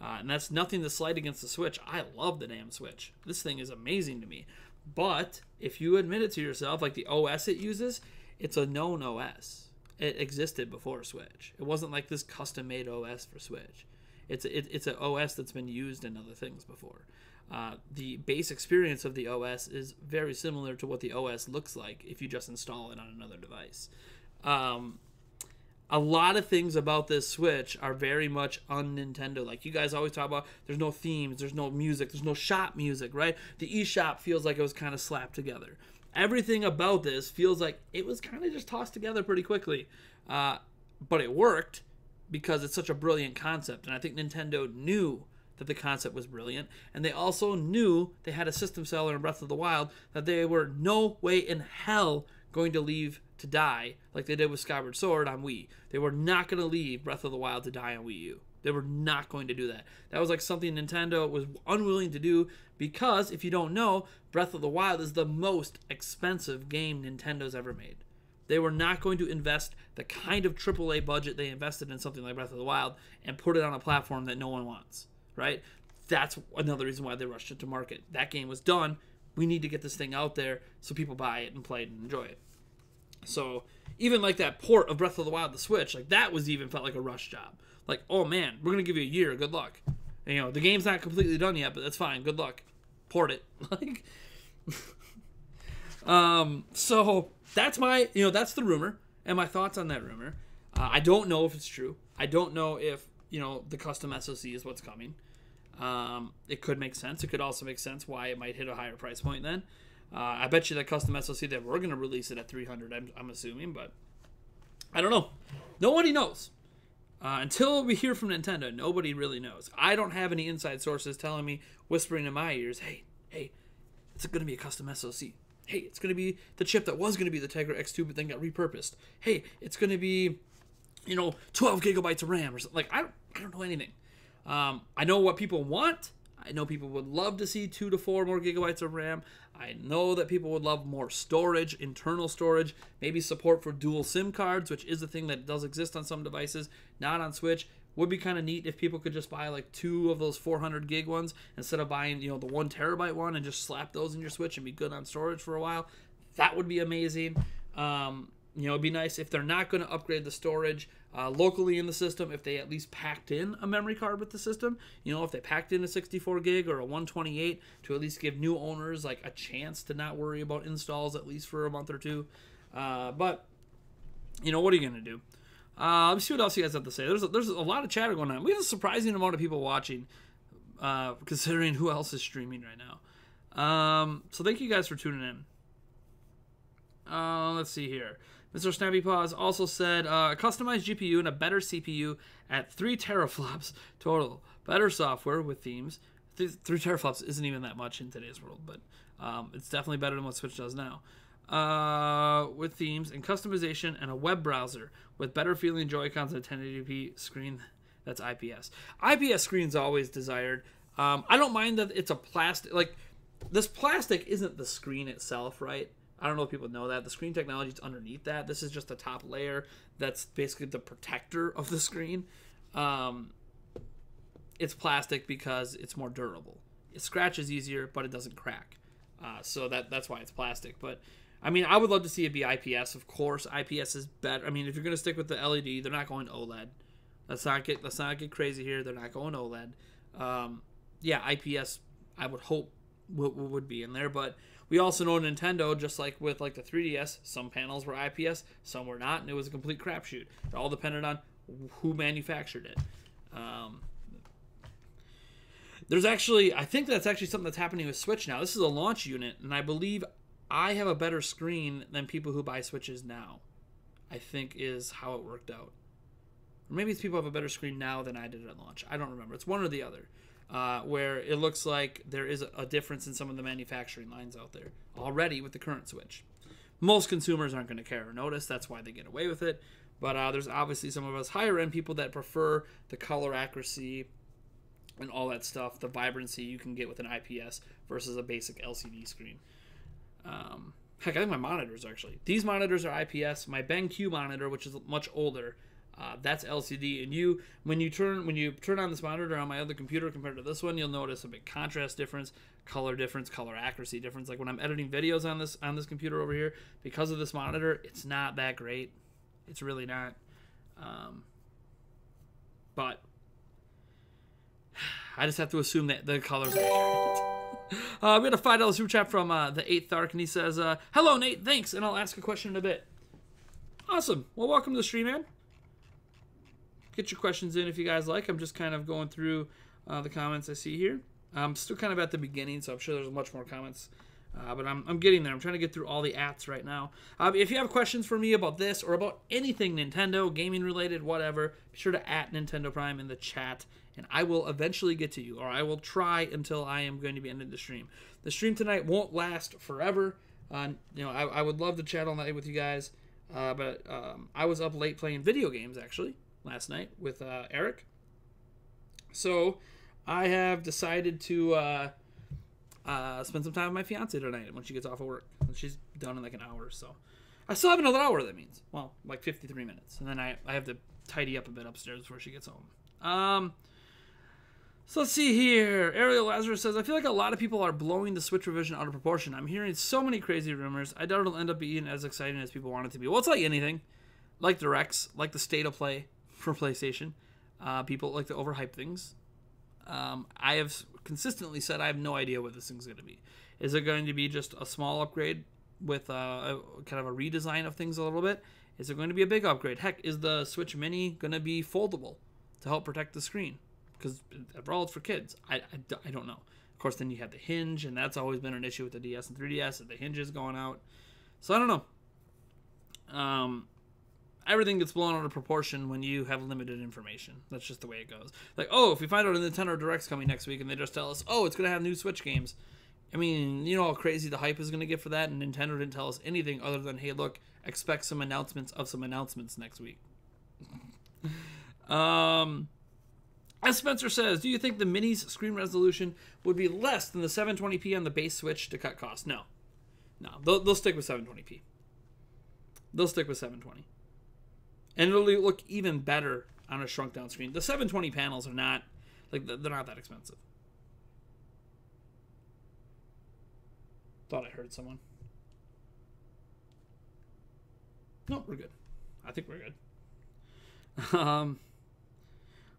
And that's nothing to slight against the Switch. I love the damn Switch. This thing is amazing to me. But if you admit it to yourself, like the OS it uses, it's a known OS. It existed before Switch. It wasn't like this custom-made OS for Switch. It's an OS that's been used in other things before. The base experience of the OS is very similar to what the OS looks like if you just install it on another device. A lot of things about this Switch are very much un-Nintendo. Like you guys always talk about, there's no themes, there's no music, there's no shop music, right? The eShop feels like it was kind of slapped together. Everything about this feels like it was kind of just tossed together pretty quickly. But it worked because it's such a brilliant concept. And I think Nintendo knew that the concept was brilliant. And they also knew they had a system seller in Breath of the Wild that they were no way in hell going to leave to die like they did with Skyward Sword on Wii. They were not going to leave Breath of the Wild to die on Wii U. They were not going to do that. That was like something Nintendo was unwilling to do because, if you don't know, Breath of the Wild is the most expensive game Nintendo's ever made. They were not going to invest the kind of AAA budget they invested in something like Breath of the Wild and put it on a platform that no one wants, right? That's another reason why they rushed it to market. That game was done. We need to get this thing out there so people buy it and play it and enjoy it. So even like that port of Breath of the Wild to Switch, like that was even felt like a rush job. Like, oh man, we're going to give you a year. Good luck. And, you know, the game's not completely done yet, but that's fine. Good luck. Port it. Like, so that's my, you know, that's the rumor and my thoughts on that rumor. I don't know if it's true. I don't know if, you know, the custom SoC is what's coming. It could make sense. It could also make sense why it might hit a higher price point then. I bet you that custom SoC that we're going to release it at 300, I'm assuming, but I don't know. Nobody knows. Until we hear from Nintendo, nobody really knows. I don't have any inside sources telling me, whispering in my ears, hey, it's going to be a custom SoC. Hey, it's going to be the chip that was going to be the Tegra X2 but then got repurposed. Hey, it's going to be, you know, 12 gigabytes of RAM or something. Like, I don't know anything. I know what people want. I know people would love to see 2 to 4 more gigabytes of RAM. I know that people would love more storage, internal storage, maybe support for dual SIM cards, which is a thing that does exist on some devices, not on Switch. Would be kind of neat if people could just buy like 2 of those 400 gig ones instead of buying, you know, the 1 terabyte one and just slap those in your Switch and be good on storage for a while. That would be amazing. You know, it'd be nice if they're not going to upgrade the storage locally in the system, if they at least packed in a memory card with the system. You know, if they packed in a 64 gig or a 128 to at least give new owners like a chance to not worry about installs at least for a month or two. But, you know, what are you going to do? Let me see what else you guys have to say. There's a lot of chatter going on. We have a surprising amount of people watching, considering who else is streaming right now. So thank you guys for tuning in. Let's see here. Mr. Snappy Paws also said, customized GPU and a better CPU at 3 teraflops total. Better software with themes. 3 teraflops isn't even that much in today's world, but it's definitely better than what Switch does now. With themes and customization and a web browser with better feeling Joy-Cons and a 1080p screen that's IPS. IPS screen's always desired. I don't mind that it's a plastic. Like, this plastic isn't the screen itself, right? I don't know if people know that. The screen technology is underneath that. This is just the top layer that's basically the protector of the screen. It's plastic because it's more durable. It scratches easier, but it doesn't crack. So that's why it's plastic. But, I mean, I would love to see it be IPS. Of course, IPS is better. I mean, if you're going to stick with the LED, they're not going OLED. Let's not get crazy here. They're not going OLED. Yeah, IPS, I would hope would be in there, but we also know Nintendo, just like with like the 3DS, some panels were IPS, some were not, and it was a complete crapshoot. It all depended on who manufactured it. There's actually, I think that's actually something that's happening with Switch now. This is a launch unit, and I believe I have a better screen than people who buy Switches now, I think is how it worked out. Or maybe it's people have a better screen now than I did at launch. I don't remember. It's one or the other. Where it looks like there is a difference in some of the manufacturing lines out there already with the current Switch. Most consumers aren't going to care or notice. That's why they get away with it. But there's obviously some of us higher-end people that prefer the color accuracy and all that stuff, the vibrancy you can get with an IPS versus a basic LCD screen. Heck, I think my monitors actually. These monitors are IPS. My BenQ monitor, which is much older, that's LCD, and when you turn on this monitor on my other computer compared to this one, you'll notice a big contrast difference, color accuracy difference. Like when I'm editing videos on this computer over here, because of this monitor, it's not that great. It's really not. But I just have to assume that the colors are accurate. We had a $5 super chat from the 8th Arc, and he says, "Hello, Nate. Thanks, and I'll ask a question in a bit." Awesome. Well, welcome to the stream, man. Get your questions in if you guys like. I'm just kind of going through the comments I see here. I'm still kind of at the beginning, so I'm sure there's much more comments. But I'm getting there. I'm trying to get through all the ats right now. If you have questions for me about this or about anything Nintendo, gaming related, whatever, be sure to at Nintendo Prime in the chat, and I will eventually get to you, or I will try until I am going to be ending the stream. The stream tonight won't last forever. I would love to chat all night with you guys, but I was up late playing video games, actually, last night with Eric. So I have decided to spend some time with my fiance tonight when she gets off of work. She's done in like an hour or so. I still have another hour, that means. Well, like 53 minutes. And then I have to tidy up a bit upstairs before she gets home. So let's see here. Ariel Lazarus says, I feel like a lot of people are blowing the Switch revision out of proportion. I'm hearing so many crazy rumors. I doubt it'll end up being as exciting as people want it to be. Well, it's like anything. Like Directs, like the state of play for PlayStation. People like to overhype things. I have consistently said I have no idea what this thing's going to be. Is it going to be just a small upgrade with a kind of a redesign of things a little bit? Is it going to be a big upgrade? Heck, is the Switch Mini going to be foldable to help protect the screen? Because after all, it's for kids. I don't know. Of course, then you have the hinge, and that's always been an issue with the DS and 3DS, that the hinge is going out. So I don't know. Everything gets blown out of proportion when you have limited information. That's just the way it goes. Like, oh, if we find out a Nintendo Direct's coming next week and they just tell us, oh, it's going to have new Switch games. I mean, you know how crazy the hype is going to get for that, and Nintendo didn't tell us anything other than, hey, look, expect some announcements of some announcements next week. As Spencer says, do you think the Mini's screen resolution would be less than the 720p on the base Switch to cut costs? No. No, they'll stick with 720p. They'll stick with 720. And it'll look even better on a shrunk down screen. The 720 panels are not, like, they're not that expensive. Thought I heard someone. No, we're good. I think we're good.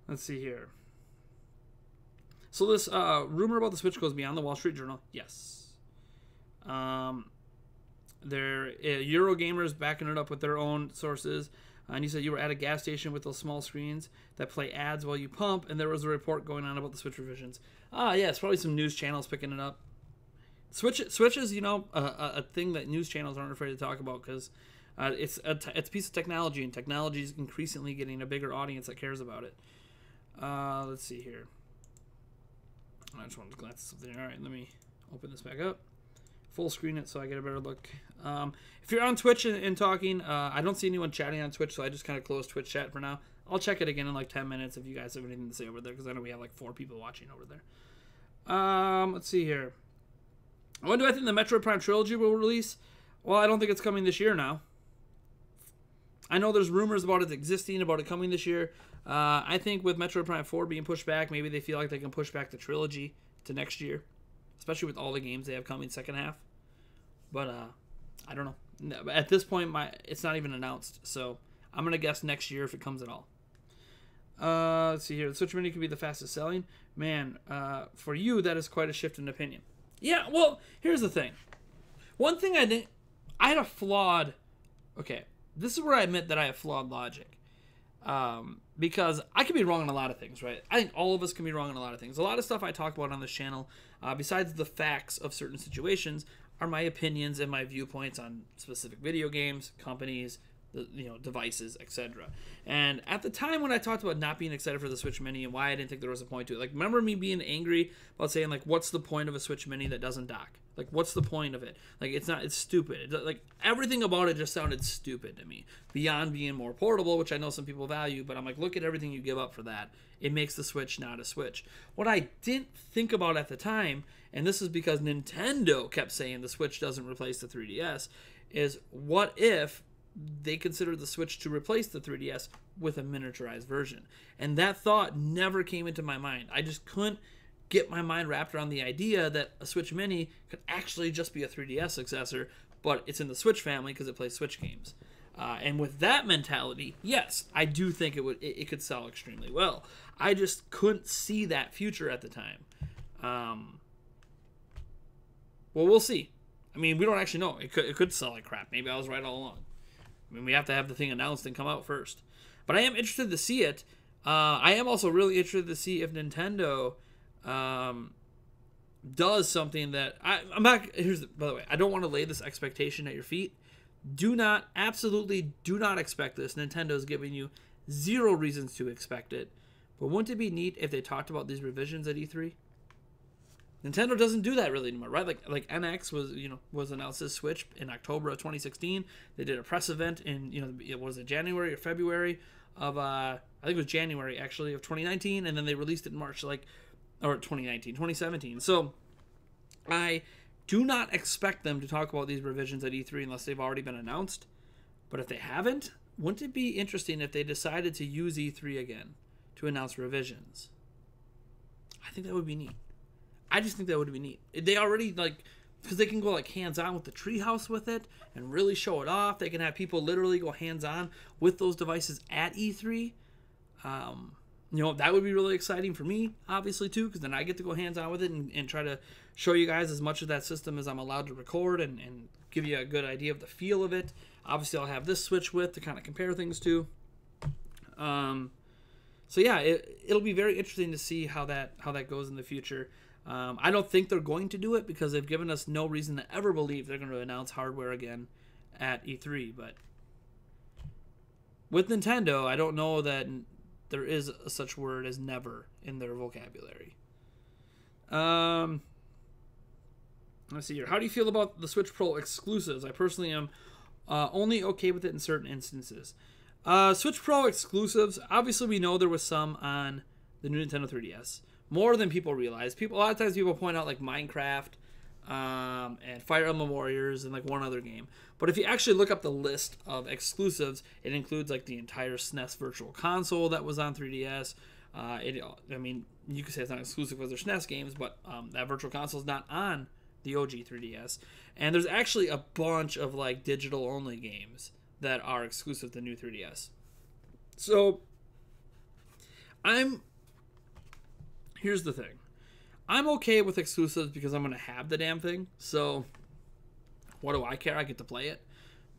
Let's see here. So this rumor about the Switch goes beyond the Wall Street Journal. Yes. Eurogamer's backing it up with their own sources. And you said you were at a gas station with those small screens that play ads while you pump, and there was a report going on about the Switch revisions. Yeah, it's probably some news channels picking it up. Switch is, you know, a thing that news channels aren't afraid to talk about, because it's a piece of technology, and technology is increasingly getting a bigger audience that cares about it. Let's see here. I just wanted to glance at something. All right, let me open this back up. Full screen it so I get a better look. If you're on Twitch and talking, I don't see anyone chatting on Twitch, so I just kind of closed Twitch chat for now. I'll check it again in like 10 minutes if you guys have anything to say over there, because I know we have like 4 people watching over there. Let's see here. When do I think the Metroid Prime trilogy will release? Well, I don't think it's coming this year now. I know there's rumors about it coming this year. I think with Metroid Prime 4 being pushed back, maybe they feel like they can push back the trilogy to next year, especially with all the games they have coming second half. But I don't know. At this point, it's not even announced, so I'm gonna guess next year if it comes at all. Let's see here. The Switch Mini could be the fastest selling. Man, for you, that is quite a shift in opinion. Yeah, well, here's the thing. One thing I had a flawed. Okay, this is where I admit that I have flawed logic. Because I can be wrong on a lot of things, right? I think all of us can be wrong on a lot of things. A lot of stuff I talk about on this channel, besides the facts of certain situations, are my opinions and my viewpoints on specific video games, companies, devices, etc. And at the time when I talked about not being excited for the Switch Mini and why I didn't think there was a point to it, like, remember me being angry about saying, like, what's the point of a Switch Mini that doesn't dock? Like, what's the point of it? Like, it's stupid. Like, everything about it just sounded stupid to me. Beyond being more portable, which I know some people value, but I'm like, look at everything you give up for that. It makes the Switch not a Switch. What I didn't think about at the time, and this is because Nintendo kept saying the Switch doesn't replace the 3DS, is what if they considered the Switch to replace the 3DS with a miniaturized version? And that thought never came into my mind. I just couldn't get my mind wrapped around the idea that a Switch Mini could actually just be a 3DS successor, but it's in the Switch family because it plays Switch games. And with that mentality, yes, I do think it could sell extremely well. I just couldn't see that future at the time. Well, we'll see. I mean, we don't actually know. It could sell like crap. Maybe I was right all along. I mean, we have to have the thing announced and come out first. But I am interested to see it. I am also really interested to see if Nintendo does something that I'm not. By the way, I don't want to lay this expectation at your feet. Absolutely do not expect this. Nintendo's giving you 0 reasons to expect it. But wouldn't it be neat if they talked about these revisions at E3? Nintendo doesn't do that really anymore, right? Like NX was announced as Switch in October of 2016. They did a press event in was it January or February of I think it was January actually of 2019, and then they released it in March, or 2017. So I do not expect them to talk about these revisions at E3 unless they've already been announced. But if they haven't, wouldn't it be interesting if they decided to use E3 again to announce revisions? I think that would be neat. I just think that would be neat. They already, like, because they can go, like, hands-on with the treehouse with it and really show it off. They can have people literally go hands-on with those devices at E3. You know, that would be really exciting for me, obviously, too, because then I get to go hands-on with it and try to show you guys as much of that system as I'm allowed to record and give you a good idea of the feel of it. Obviously, I'll have this switch with to kind of compare things to. So, yeah, it'll be very interesting to see how that goes in the future. I don't think they're going to do it because they've given us no reason to ever believe they're going to announce hardware again at E3. But with Nintendo, I don't know that there is a such word as never in their vocabulary. Let's see here. How do you feel about the Switch Pro exclusives? I personally am only okay with it in certain instances. Switch Pro exclusives, obviously we know there was some on the new Nintendo 3DS. More than people realize. A lot of times people point out like Minecraft and Fire Emblem Warriors and like one other game. But if you actually look up the list of exclusives, it includes like the entire SNES Virtual Console that was on 3DS. I mean, you could say it's not exclusive because they're SNES games, but that Virtual Console is not on the OG 3DS. And there's actually a bunch of like digital only games that are exclusive to the new 3DS. So here's the thing. I'm okay with exclusives because I'm going to have the damn thing. So what do I care? I get to play it.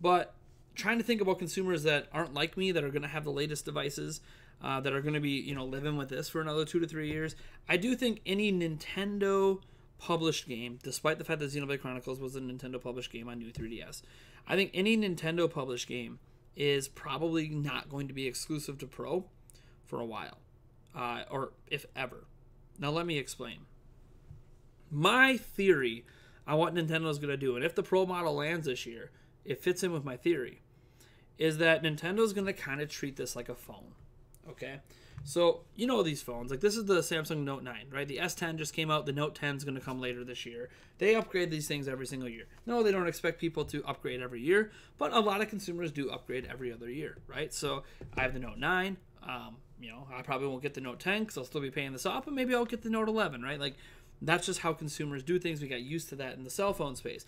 But trying to think about consumers that aren't like me, that are going to have the latest devices, that are going to be, you know, living with this for another 2 to 3 years. I do think any Nintendo published game, despite the fact that Xenoblade Chronicles was a Nintendo published game on new 3DS, I think any Nintendo published game is probably not going to be exclusive to Pro for a while, or if ever. Now let me explain. My theory on what Nintendo's going to do, and if the Pro model lands this year, it fits in with my theory, is that Nintendo's going to kind of treat this like a phone. Okay? So, you know these phones. Like, this is the Samsung Note 9, right? The S10 just came out. The Note 10 is going to come later this year. They upgrade these things every single year. No, they don't expect people to upgrade every year, but a lot of consumers do upgrade every other year, right? So, I have the Note 9. You know, I probably won't get the Note 10 because I'll still be paying this off, but maybe I'll get the Note 11, right? Like, that's just how consumers do things. We got used to that in the cell phone space.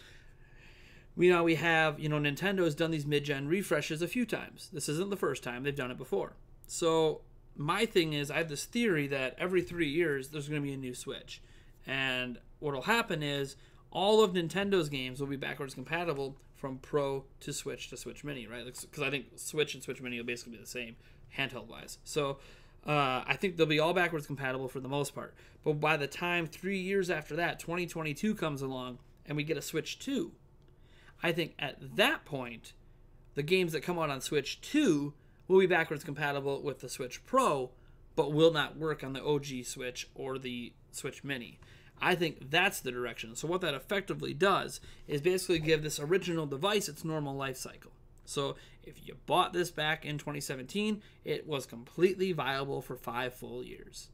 We have, you know, Nintendo has done these mid-gen refreshes a few times. This isn't the first time. They've done it before. So my thing is, I have this theory that every 3 years there's going to be a new Switch. And what will happen is all of Nintendo's games will be backwards compatible from Pro to Switch Mini, right? Because I think Switch and Switch Mini will basically be the same handheld-wise. So I think they'll be all backwards compatible for the most part. But by the time 3 years after that, 2022 comes along and we get a Switch 2, I think at that point, the games that come out on Switch 2 will be backwards compatible with the Switch Pro, but will not work on the OG Switch or the Switch Mini. I think that's the direction. So what that effectively does is basically give this original device its normal life cycle. So if you bought this back in 2017, it was completely viable for 5 full years.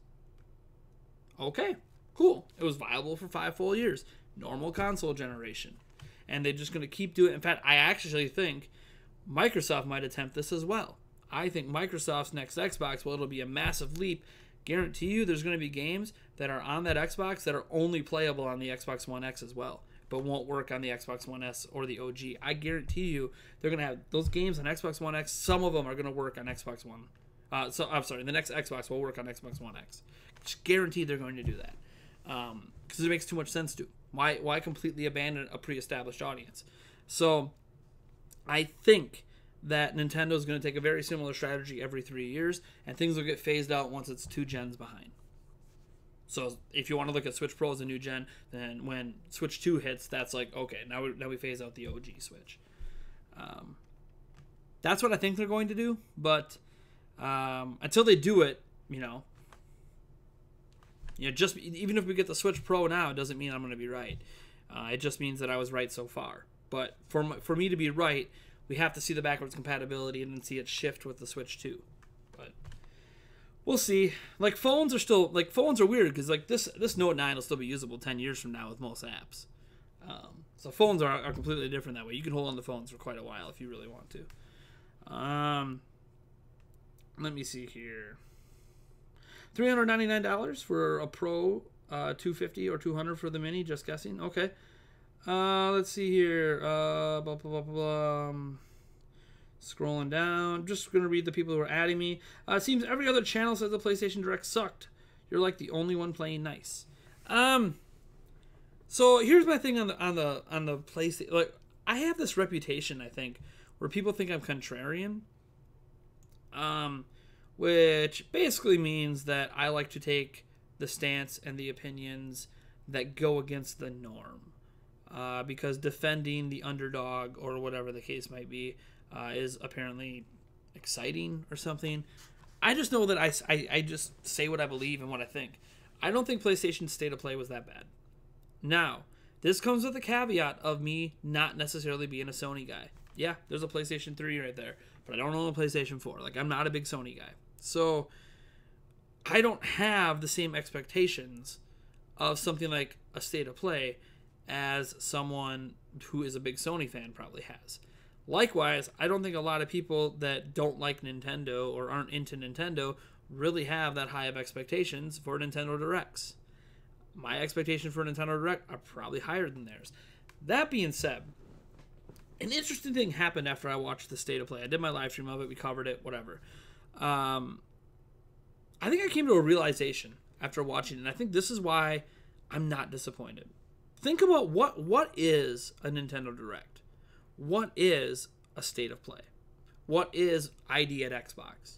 Okay, cool. It was viable for 5 full years. Normal console generation. And they're just going to keep doing it. In fact, I actually think Microsoft might attempt this as well. I think Microsoft's next Xbox, well, it'll be a massive leap. Guarantee you there's going to be games that are on that Xbox that are only playable on the Xbox One X as well, but won't work on the Xbox One S or the OG. I guarantee you they're going to have those games on Xbox One X. Some of them are going to work on Xbox One. The next Xbox will work on Xbox One X. Just guarantee they're going to do that because it makes too much sense to. Why completely abandon a pre-established audience? So I think that Nintendo is going to take a very similar strategy every 3 years, and things will get phased out once it's 2 gens behind. So if you want to look at Switch Pro as a new gen, then when Switch 2 hits, that's like, okay, now we phase out the OG Switch. That's what I think they're going to do, but until they do it, just even if we get the Switch Pro now, it doesn't mean I'm going to be right. It just means that I was right so far. But for me to be right, we have to see the backwards compatibility and then see it shift with the Switch 2. But we'll see. Phones are weird because this Note 9 will still be usable 10 years from now with most apps. So phones are completely different that way. You can hold on to phones for quite a while if you really want to. Let me see here. $399 for a Pro, $250 or $200 for the Mini. Just guessing. Okay. Let's see here. Blah, blah, blah, blah. Scrolling down. Just gonna read the people who are adding me. It seems every other channel says the PlayStation Direct sucked. You're like the only one playing nice. So here's my thing on the PlayStation. Like, I have this reputation, I think, where people think I'm contrarian. Which basically means that I like to take the stance and the opinions that go against the norm. Because defending the underdog, or whatever the case might be, is apparently exciting or something. I just know that I just say what I believe and what I think. I don't think PlayStation's State of Play was that bad. Now, this comes with a caveat of me not necessarily being a Sony guy. Yeah, there's a PlayStation 3 right there, but I don't own a PlayStation 4. Like, I'm not a big Sony guy. So, I don't have the same expectations of something like a State of Play as someone who is a big Sony fan probably has. Likewise, I don't think a lot of people that don't like Nintendo or aren't into Nintendo really have that high of expectations for Nintendo Directs. My expectations for Nintendo Direct are probably higher than theirs. That being said, an interesting thing happened after I watched the State of Play. I did my live stream of it. We covered it, whatever. I think I came to a realization after watching it, and I think this is why I'm not disappointed. Think about what is a Nintendo Direct? What is a State of Play? What is ID at Xbox?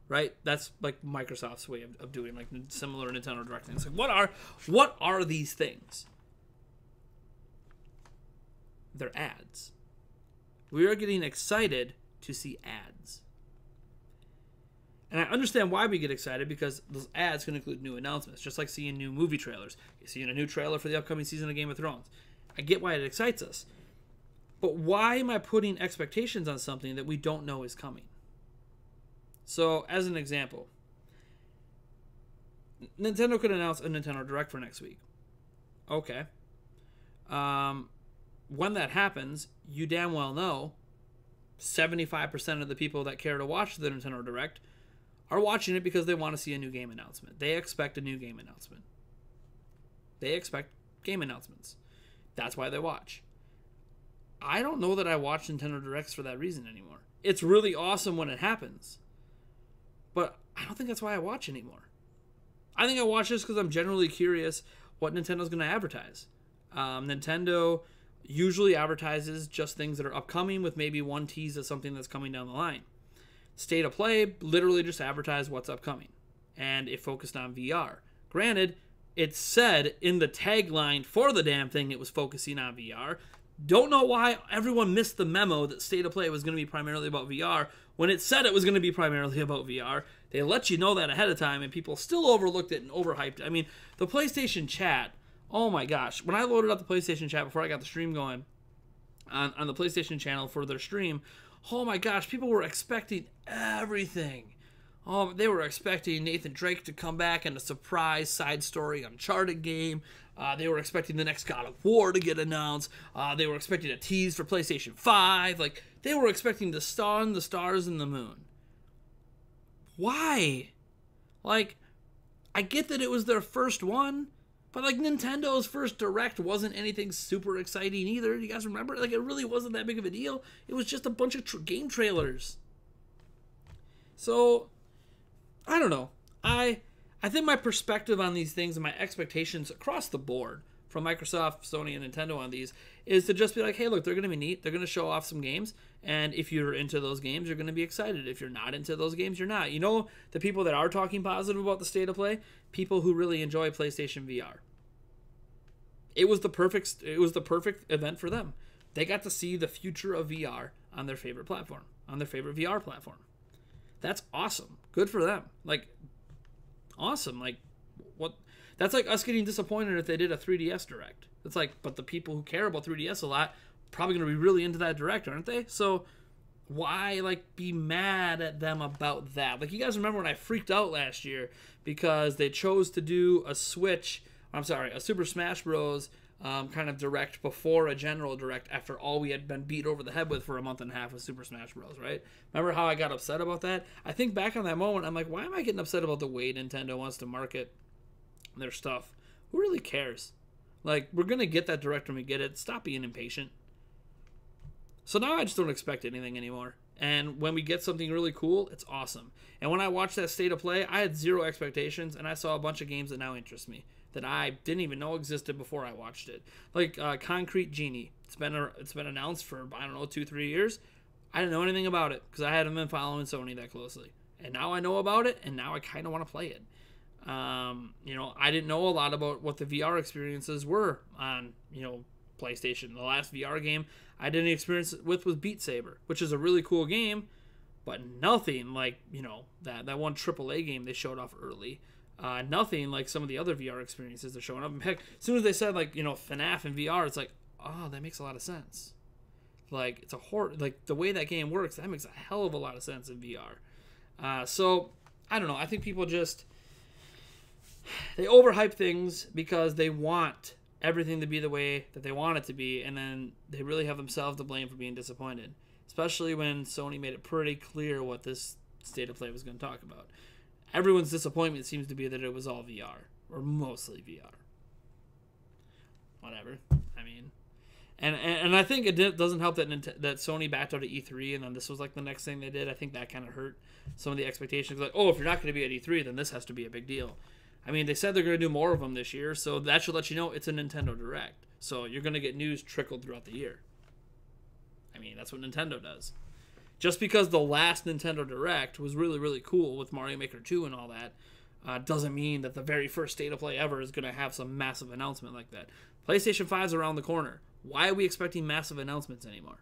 Right? That's like Microsoft's way of doing like similar Nintendo Direct things. Like, what are these things? They're ads. We are getting excited to see ads. And I understand why we get excited, because those ads can include new announcements, just like seeing new movie trailers. You're seeing a new trailer for the upcoming season of Game of Thrones. I get why it excites us. But why am I putting expectations on something that we don't know is coming? So, as an example, Nintendo could announce a Nintendo Direct for next week. Okay. When that happens, you damn well know 75% of the people that care to watch the Nintendo Direct are watching it because they want to see a new game announcement. They expect a new game announcement. They expect game announcements. That's why they watch. I don't know that I watch Nintendo Directs for that reason anymore. It's really awesome when it happens, but I don't think that's why I watch anymore. I think I watch this because I'm generally curious what Nintendo's going to advertise. Nintendo usually advertises just things that are upcoming with maybe one tease of something that's coming down the line. State of Play literally just advertised what's upcoming, and it focused on VR. Granted, it said in the tagline for the damn thing it was focusing on VR. Don't know why everyone missed the memo that State of Play was going to be primarily about VR when it said it was going to be primarily about VR. They let you know that ahead of time, and people still overlooked it and overhyped it. I mean, the PlayStation chat, oh my gosh. When I loaded up the PlayStation chat before I got the stream going on the PlayStation channel for their stream, oh my gosh, people were expecting everything. Oh, they were expecting Nathan Drake to come back in a surprise side story Uncharted game. They were expecting the next God of War to get announced. They were expecting a tease for PlayStation 5. Like, they were expecting the sun, the stars, and the moon. Why? Like, I get that it was their first one, but like Nintendo's first Direct wasn't anything super exciting either. You guys remember? Like, it really wasn't that big of a deal. It was just a bunch of game trailers. So, I don't know. I think my perspective on these things and my expectations across the board from Microsoft, Sony, and Nintendo on these is to just be like, hey, look, they're going to be neat. They're going to show off some games. And if you're into those games, you're going to be excited. If you're not into those games, you're not. You know, the people that are talking positive about the State of Play, people who really enjoy PlayStation VR. It was the perfect event for them. They got to see the future of VR on their favorite platform, on their favorite VR platform. That's awesome. Good for them. Like, awesome. Like, what? That's like us getting disappointed if they did a 3DS Direct. It's like, but the people who care about 3DS a lot probably going to be really into that Direct, aren't they? So why, like, be mad at them about that? Like, you guys remember when I freaked out last year because they chose to do a Switch I'm sorry, a Super Smash Bros. Kind of direct before a general direct after all we had been beat over the head with for a month and a half with Super Smash Bros. Right? Remember how I got upset about that? I think back on that moment, I'm like, why am I getting upset about the way Nintendo wants to market their stuff? Who really cares? Like, we're gonna get that direct when we get it. Stop being impatient. So now I just don't expect anything anymore. And when we get something really cool, it's awesome. And when I watched that State of Play, I had zero expectations, and I saw a bunch of games that now interest me that I didn't even know existed before I watched it. Like Concrete Genie. It's been announced for, I don't know, 2-3 years. I didn't know anything about it because I hadn't been following Sony that closely. And now I know about it, and now I kind of want to play it. I didn't know a lot about what the VR experiences were on, PlayStation. The last VR game I did any experience with was Beat Saber, which is a really cool game, but nothing like, that one AAA game they showed off early. Nothing like some of the other VR experiences they're showing up. And heck, as soon as they said, FNAF in VR, it's like, oh, that makes a lot of sense. Like, it's the way that game works, that makes a hell of a lot of sense in VR. So, I don't know. I think people they overhype things because they want everything to be the way that they want it to be, and then they really have themselves to blame for being disappointed. Especially when Sony made it pretty clear what this State of Play was going to talk about. Everyone's disappointment seems to be that it was all VR, or mostly VR. Whatever. I mean, and I think it doesn't help that Sony backed out at E3, and then this was like the next thing they did. I think that kind of hurt some of the expectations. Like, oh, if you're not going to be at E3, then this has to be a big deal. I mean, they said they're going to do more of them this year, so that should let you know it's a Nintendo Direct. So you're going to get news trickled throughout the year. I mean, that's what Nintendo does. Just because the last Nintendo Direct was really, really cool with Mario Maker 2 and all that, doesn't mean that the very first State of Play ever is going to have some massive announcement like that. PlayStation 5 is around the corner. Why are we expecting massive announcements anymore?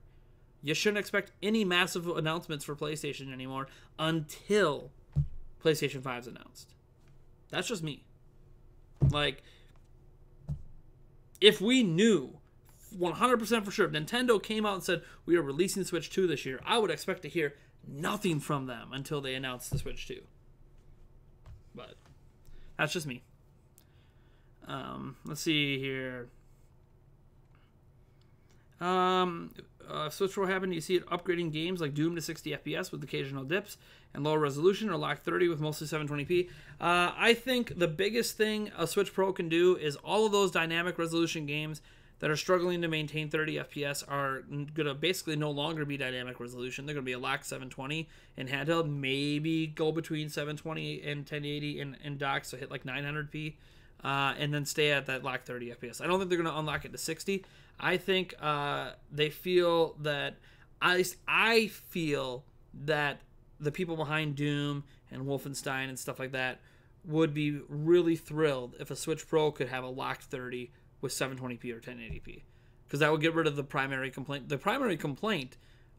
You shouldn't expect any massive announcements for PlayStation anymore until PlayStation 5 is announced. That's just me. Like, if we knew 100% for sure, if Nintendo came out and said, we are releasing Switch 2 this year, I would expect to hear nothing from them until they announce the Switch 2. But that's just me. Let's see here. Switch Pro happened, you see it upgrading games like Doom to 60 FPS with occasional dips and lower resolution, or lock 30 with mostly 720p. I think the biggest thing a Switch Pro can do is all of those dynamic resolution games that are struggling to maintain 30 FPS are going to basically no longer be dynamic resolution. They're going to be a locked 720 in handheld, maybe go between 720 and 1080 in dock, so hit like 900p, and then stay at that locked 30 FPS. I don't think they're going to unlock it to 60. I think they feel that I feel that the people behind Doom and Wolfenstein and stuff like that would be really thrilled if a Switch Pro could have a locked 30 with 720p or 1080p, because that would get rid of the primary complaint. The primary complaint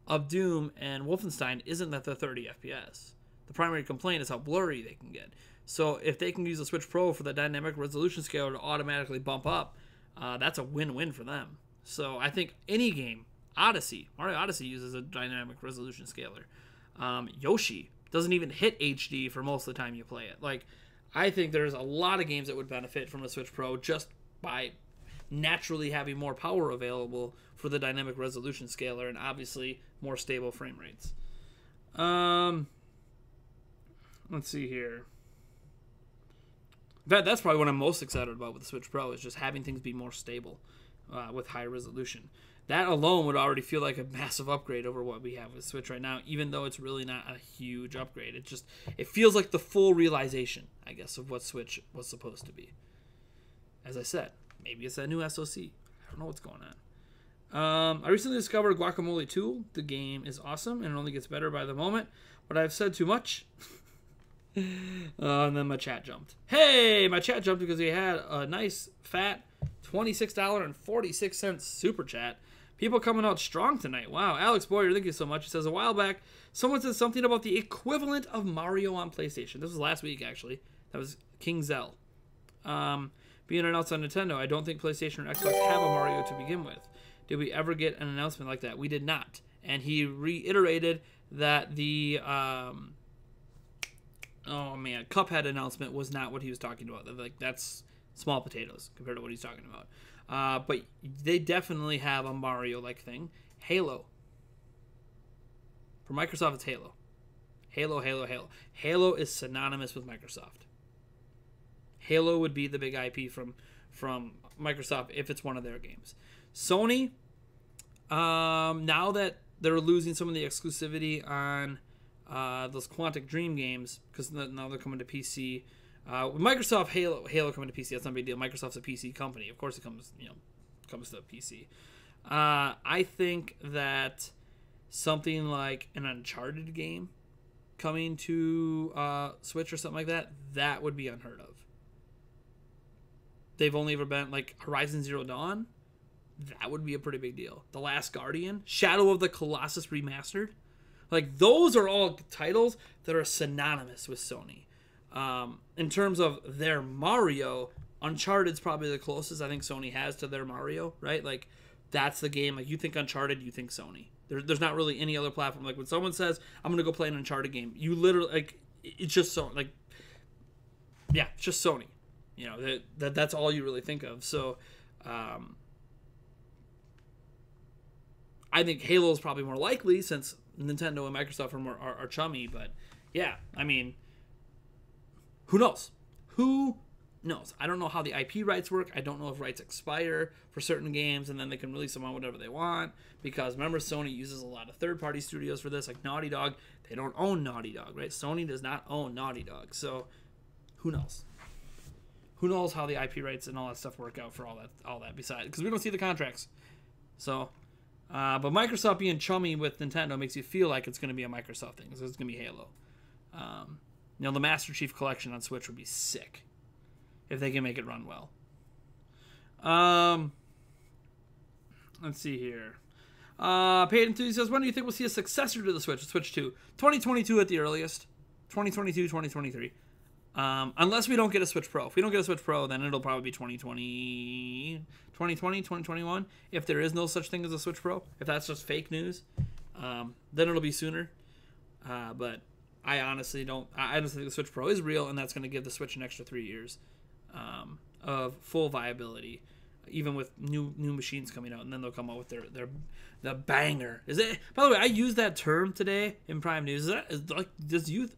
of Doom and Wolfenstein isn't that they're 30 FPS. The primary complaint is how blurry they can get. So if they can use a Switch Pro for the dynamic resolution scale to automatically bump up, that's a win-win for them. So I think any game, Mario Odyssey uses a dynamic resolution scaler. Yoshi doesn't even hit HD for most of the time you play it. Like, I think there's a lot of games that would benefit from a Switch Pro just by naturally having more power available for the dynamic resolution scaler, and obviously more stable frame rates. Let's see here. In fact, that's probably what I'm most excited about with the Switch Pro, is just having things be more stable with high resolution. That alone would already feel like a massive upgrade over what we have with Switch right now, even though it's really not a huge upgrade. It feels like the full realization, I guess, of what Switch was supposed to be. As I said, maybe it's that new SoC. I don't know what's going on. I recently discovered Guacamole 2. The game is awesome, and it only gets better by the moment. But I've said too much. And then my chat jumped. Hey, my chat jumped because he had a nice, fat $26.46 super chat. People coming out strong tonight. Wow. Alex Boyer, thank you so much. He says, a while back, someone said something about the equivalent of Mario on PlayStation. This was last week, actually. That was King Zell. Being announced on Nintendo, I don't think PlayStation or Xbox have a Mario to begin with. Did we ever get an announcement like that? We did not. And he reiterated that the Cuphead announcement was not what he was talking about. Like, that's Small potatoes compared to what he's talking about. But they definitely have a Mario-like thing. Halo. For Microsoft, it's Halo. Halo, Halo, Halo. Halo is synonymous with Microsoft. Halo would be the big IP from Microsoft if it's one of their games. Sony, now that they're losing some of the exclusivity on those Quantic Dream games, because now they're coming to PC. With Microsoft, Halo coming to PC, that's not a big deal. Microsoft's a PC company. Of course it comes to PC. I think that something like an Uncharted game coming to Switch or something like that, that would be unheard of. They've only ever been like Horizon Zero Dawn. That would be a pretty big deal. The Last Guardian, Shadow of the Colossus Remastered. Like, those are all titles that are synonymous with Sony. In terms of their Mario, Uncharted's probably the closest I think Sony has to their Mario, right? Like, that's the game. Like, you think Uncharted, you think Sony. There's not really any other platform. Like, when someone says, I'm going to go play an Uncharted game, you literally, like, it's just Sony. Like, yeah, it's just Sony. You know, that's all you really think of. So, I think Halo is probably more likely since Nintendo and Microsoft are chummy. But, yeah, I mean, who knows? Who knows? I don't know how the IP rights work. I don't know if rights expire for certain games and then they can release them on whatever they want. Because, remember, Sony uses a lot of third-party studios for this, like Naughty Dog. They don't own Naughty Dog, right? Sony does not own Naughty Dog. So, who knows? Who knows how the IP rights and all that stuff work out for all that besides, because we don't see the contracts. So, but Microsoft being chummy with Nintendo makes you feel like it's going to be a Microsoft thing. So it's going to be Halo. The Master Chief Collection on Switch would be sick if they can make it run well. Let's see here. Paid Enthusiast says, when do you think we'll see a successor to the Switch? Switch 2. 2022 at the earliest. 2022, 2023. Unless we don't get a Switch Pro. If we don't get a Switch Pro, then it'll probably be 2020, 2021. If there is no such thing as a Switch Pro, if that's just fake news, then it'll be sooner. But I honestly don't. I just think the Switch Pro is real, and that's going to give the Switch an extra 3 years of full viability, even with new machines coming out, and then they'll come out with the banger. Is it? By the way, I used that term today in Prime News. Is like does youth?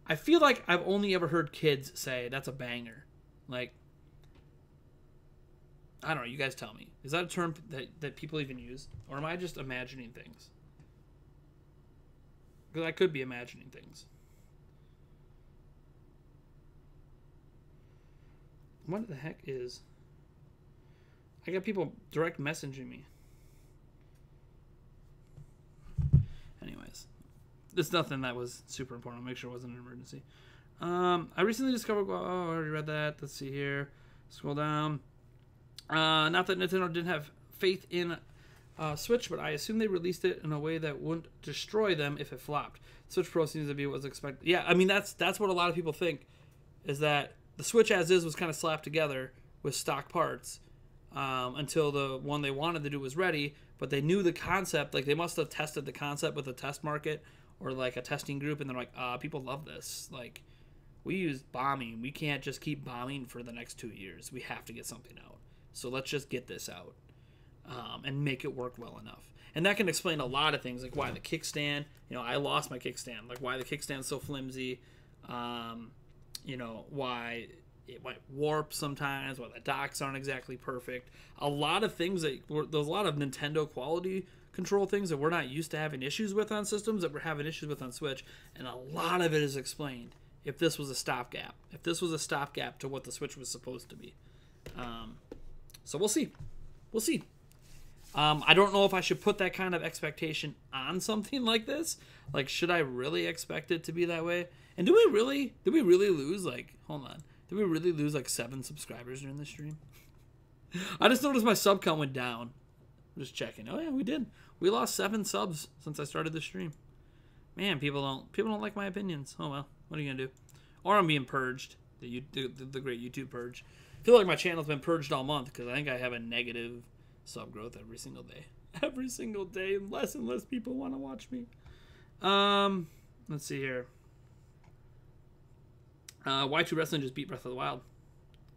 I feel like I've only ever heard kids say that's a banger. Like, I don't know. You guys tell me. Is that a term that people even use? Or am I just imagining things? Because I could be imagining things. What the heck is... I got people direct messaging me. Anyways. It's nothing that was super important. I'll make sure it wasn't an emergency. I recently discovered... Oh, I already read that. Let's see here. Scroll down. Not that Nintendo didn't have faith in Switch, but I assume they released it in a way that wouldn't destroy them if it flopped. Switch Pro seems to be what was expected. Yeah, I mean, that's what a lot of people think, is that the Switch as is was kind of slapped together with stock parts until the one they wanted to do was ready, but they knew the concept. Like, they must have tested the concept with a test market or like a testing group, and they're like, people love this. Like, we use bombing. We can't just keep bombing for the next 2 years. We have to get something out. So let's just get this out and make it work well enough. And that can explain a lot of things, like why the kickstand, I lost my kickstand, like why the kickstand's so flimsy, why it might warp sometimes, why the docks aren't exactly perfect. A lot of things there's a lot of Nintendo quality control things that we're not used to having issues with on systems that we're having issues with on Switch, and a lot of it is explained if this was a stopgap. If this was a stopgap to what the Switch was supposed to be. So we'll see. We'll see. I don't know if I should put that kind of expectation on something like this. Like, should I really expect it to be that way? And did we really lose, like, hold on. Did we really lose, like, 7 subscribers during the stream? I just noticed my sub count went down. I'm just checking. Oh, yeah, we did. We lost 7 subs since I started the stream. Man, people don't like my opinions. Oh, well. What are you going to do? Or I'm being purged. The great YouTube purge. I feel like my channel's been purged all month because I think I have a negative sub growth every single day. Every single day, less and less people want to watch me. Let's see here. Y2 Wrestling just beat Breath of the Wild.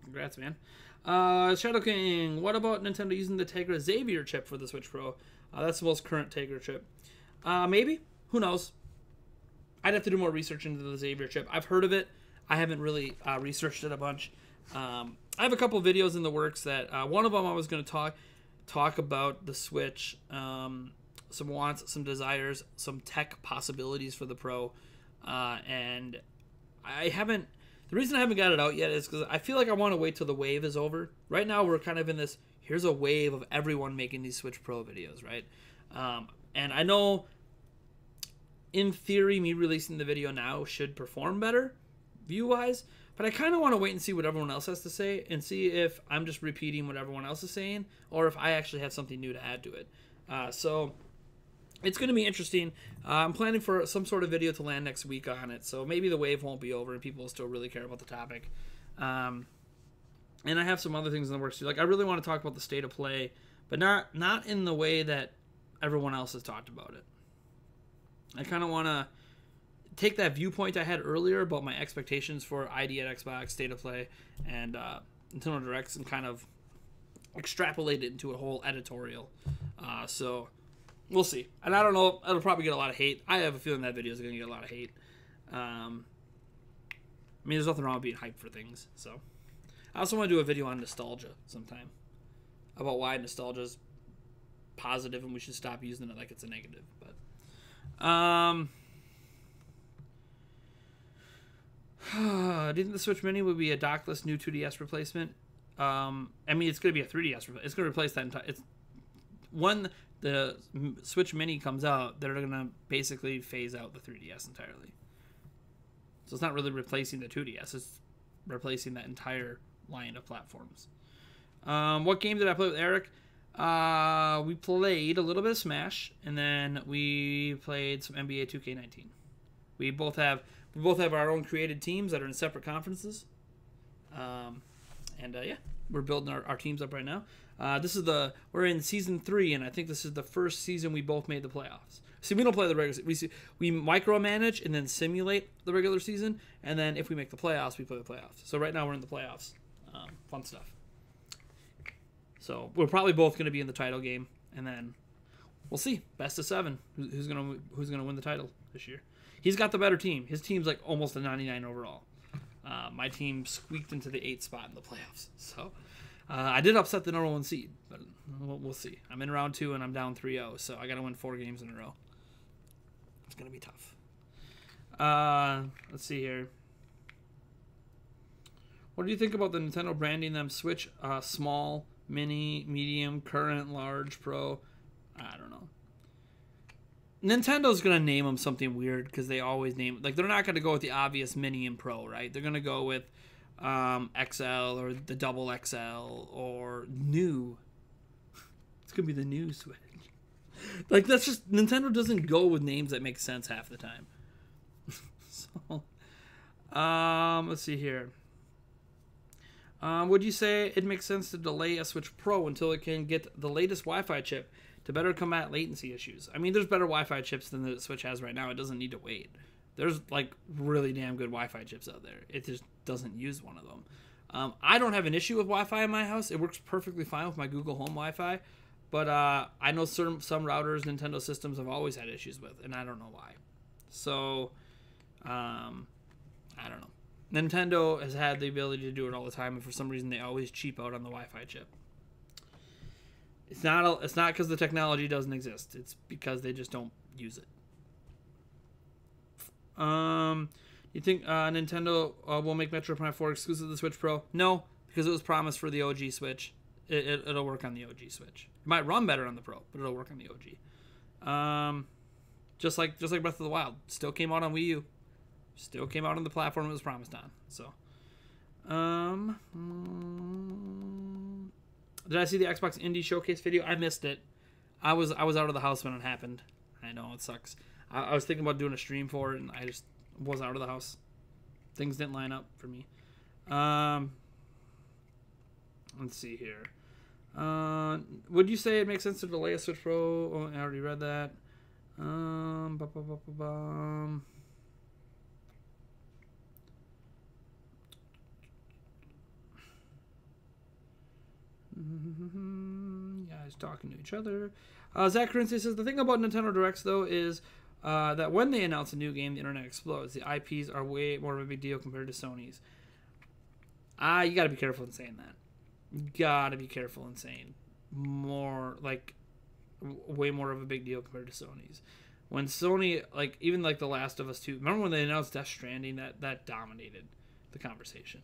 Congrats, man. Shadow King, what about Nintendo using the Tegra Xavier chip for the Switch Pro? That's the most current Tegra chip. Maybe. Who knows? I'd have to do more research into the Xavier chip. I've heard of it. I haven't really researched it a bunch. I have a couple videos in the works that one of them I was going to talk about the Switch, some wants, some desires, some tech possibilities for the Pro, and I haven't. The reason I haven't got it out yet is because I feel like I want to wait till the wave is over. Right now we're kind of in this. Here's a wave of everyone making these Switch Pro videos, right? And I know, in theory, me releasing the video now should perform better, view-wise, but I kind of want to wait and see what everyone else has to say and see if I'm just repeating what everyone else is saying or if I actually have something new to add to it. So it's going to be interesting. I'm planning for some sort of video to land next week on it, so maybe the wave won't be over and people will still really care about the topic. And I have some other things in the works too. Like, I really want to talk about the state of play, but not in the way that everyone else has talked about it. I kind of want to take that viewpoint I had earlier about my expectations for ID at Xbox, State of Play, and Nintendo Directs and kind of extrapolate it into a whole editorial. So we'll see. And I don't know, it'll probably get a lot of hate. I have a feeling that video is going to get a lot of hate. I mean, there's nothing wrong with being hyped for things. So I also want to do a video on nostalgia sometime, about why nostalgia is positive and we should stop using it like it's a negative. But do you think the Switch Mini would be a dockless new 2DS replacement? I mean, it's going to be a 3DS. It's going to replace that entire. When the Switch Mini comes out, they're going to basically phase out the 3DS entirely. So it's not really replacing the 2DS. It's replacing that entire line of platforms. What game did I play with Eric? We played a little bit of Smash, and then we played some NBA 2K19. We both have our own created teams that are in separate conferences. Yeah, we're building our teams up right now. We're in season 3, and I think this is the first season we both made the playoffs. See, we don't play the regular. We micromanage and then simulate the regular season, and then if we make the playoffs, we play the playoffs. So right now we're in the playoffs. Fun stuff. So we're probably both going to be in the title game, and then we'll see. Best of 7. Who's gonna win the title this year? He's got the better team. His team's like almost a 99 overall. My team squeaked into the 8th spot in the playoffs. So I did upset the number 1 seed, but we'll see. I'm in round 2 and I'm down 3-0, so I got to win 4 games in a row. It's gonna be tough. Let's see here. What do you think about the Nintendo branding them Switch small, mini, medium, current, large, pro? I don't know. Nintendo's going to name them something weird because they always name... Like, they're not going to go with the obvious mini and pro, right? They're going to go with XL or the double XL or new. It's going to be the new Switch. Like, that's just... Nintendo doesn't go with names that make sense half the time. So, let's see here. Would you say it makes sense to delay a Switch Pro until it can get the latest Wi-Fi chip to better combat latency issues? I mean, there's better Wi-Fi chips than the Switch has right now. It doesn't need to wait. There's, like, really damn good Wi-Fi chips out there. It just doesn't use one of them. I don't have an issue with Wi-Fi in my house. It works perfectly fine with my Google Home Wi-Fi. But I know some routers Nintendo systems have always had issues with, and I don't know why. So, I don't know. Nintendo has had the ability to do it all the time, and for some reason they always cheap out on the Wi-Fi chip. It's not because the technology doesn't exist. It's because they just don't use it. You think Nintendo will make Metroid Prime 4 exclusive to the Switch Pro? No, because it was promised for the OG Switch. It'll work on the OG Switch. It might run better on the Pro, but it'll work on the OG. Just like Breath of the Wild, still came out on Wii U. Still came out on the platform it was promised on. So, did I see the Xbox Indie Showcase video? I missed it. I was out of the house when it happened. I know, it sucks. I was thinking about doing a stream for it, and I just was out of the house. Things didn't line up for me. Let's see here. Would you say it makes sense to delay a Switch Pro? Oh, I already read that. Guys talking to each other. Zach Corinthi says, the thing about Nintendo Directs, though, is that when they announce a new game, the internet explodes. The IPs are way more of a big deal compared to Sony's. You got to be careful in saying that. You got to be careful in saying more, like, way more of a big deal compared to Sony's. When Sony, like, even like The Last of Us 2, remember when they announced Death Stranding? That dominated the conversation.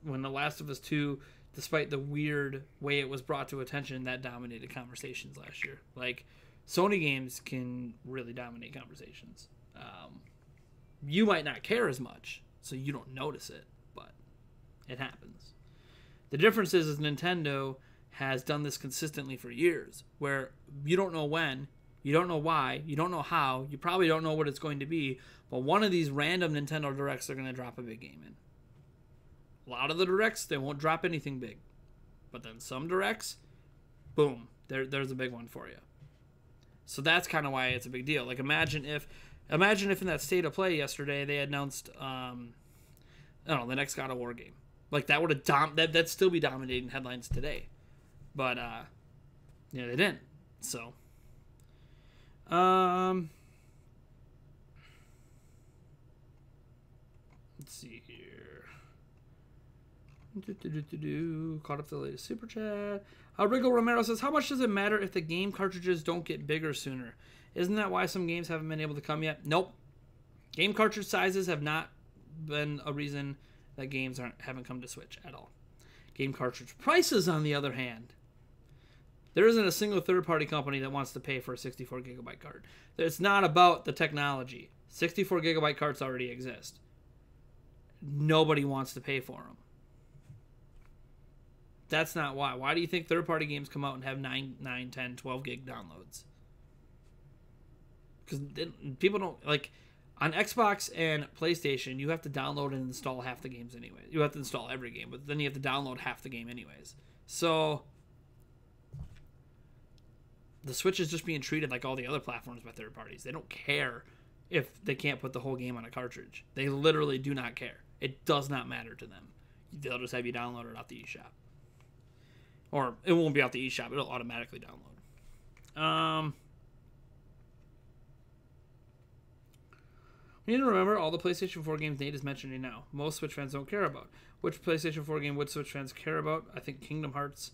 When The Last of Us 2, despite the weird way it was brought to attention, that dominated conversations last year. Like, Sony games can really dominate conversations. You might not care as much, so you don't notice it, but it happens. The difference is Nintendo has done this consistently for years, where you don't know when, you don't know why, you don't know how, you probably don't know what it's going to be, but one of these random Nintendo Directs they're going to drop a big game in. A lot of the Directs, they won't drop anything big. But then some Directs, boom, there's a big one for you. So that's kind of why it's a big deal. Like, imagine if in that State of Play yesterday they announced, I don't know, the next God of War game. Like, that would have that'd still be dominating headlines today. But, they didn't. So, let's see here. Caught up to the latest super chat. Rigo Romero says, how much does it matter if the game cartridges don't get bigger sooner? Isn't that why some games haven't been able to come yet? Nope. Game cartridge sizes have not been a reason that games haven't come to Switch at all. Game cartridge prices, on the other hand, there isn't a single third-party company that wants to pay for a 64-gigabyte card. It's not about the technology. 64-gigabyte cards already exist. Nobody wants to pay for them. That's not why. Why do you think third-party games come out and have 9, 10, 12 gig downloads? Because people don't, like, on Xbox and PlayStation, you have to download and install half the games anyway. You have to install every game, but then you have to download half the game anyways. So the Switch is just being treated like all the other platforms by third parties. They don't care if they can't put the whole game on a cartridge. They literally do not care. It does not matter to them. They'll just have you download it off the eShop. Or it won't be off the eShop. It'll automatically download. You need to remember all the PlayStation 4 games Nate is mentioning now. Most Switch fans don't care about. Which PlayStation 4 game would Switch fans care about? I think Kingdom Hearts.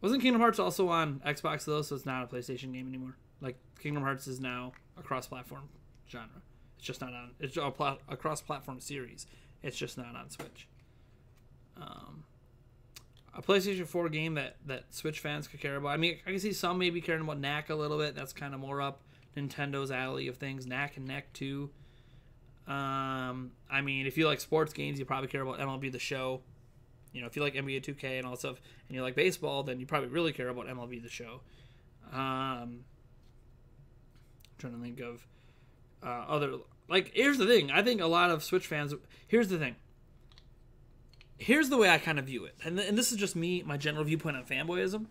Wasn't Kingdom Hearts also on Xbox though, so it's not a PlayStation game anymore? Like, Kingdom Hearts is now a cross-platform genre. It's just not on... It's a cross-platform series. It's just not on Switch. A PlayStation 4 game that Switch fans could care about. I mean, I can see some maybe caring about Knack a little bit. That's kind of more up Nintendo's alley of things. Knack and Knack 2. I mean, if you like sports games, you probably care about MLB The Show. You know, if you like NBA 2K and all that stuff, and you like baseball, then you probably really care about MLB The Show. I'm trying to think of other... Like, here's the thing. I think a lot of Switch fans... Here's the thing. Here's the way I kind of view it. And this is just me, my general viewpoint on fanboyism.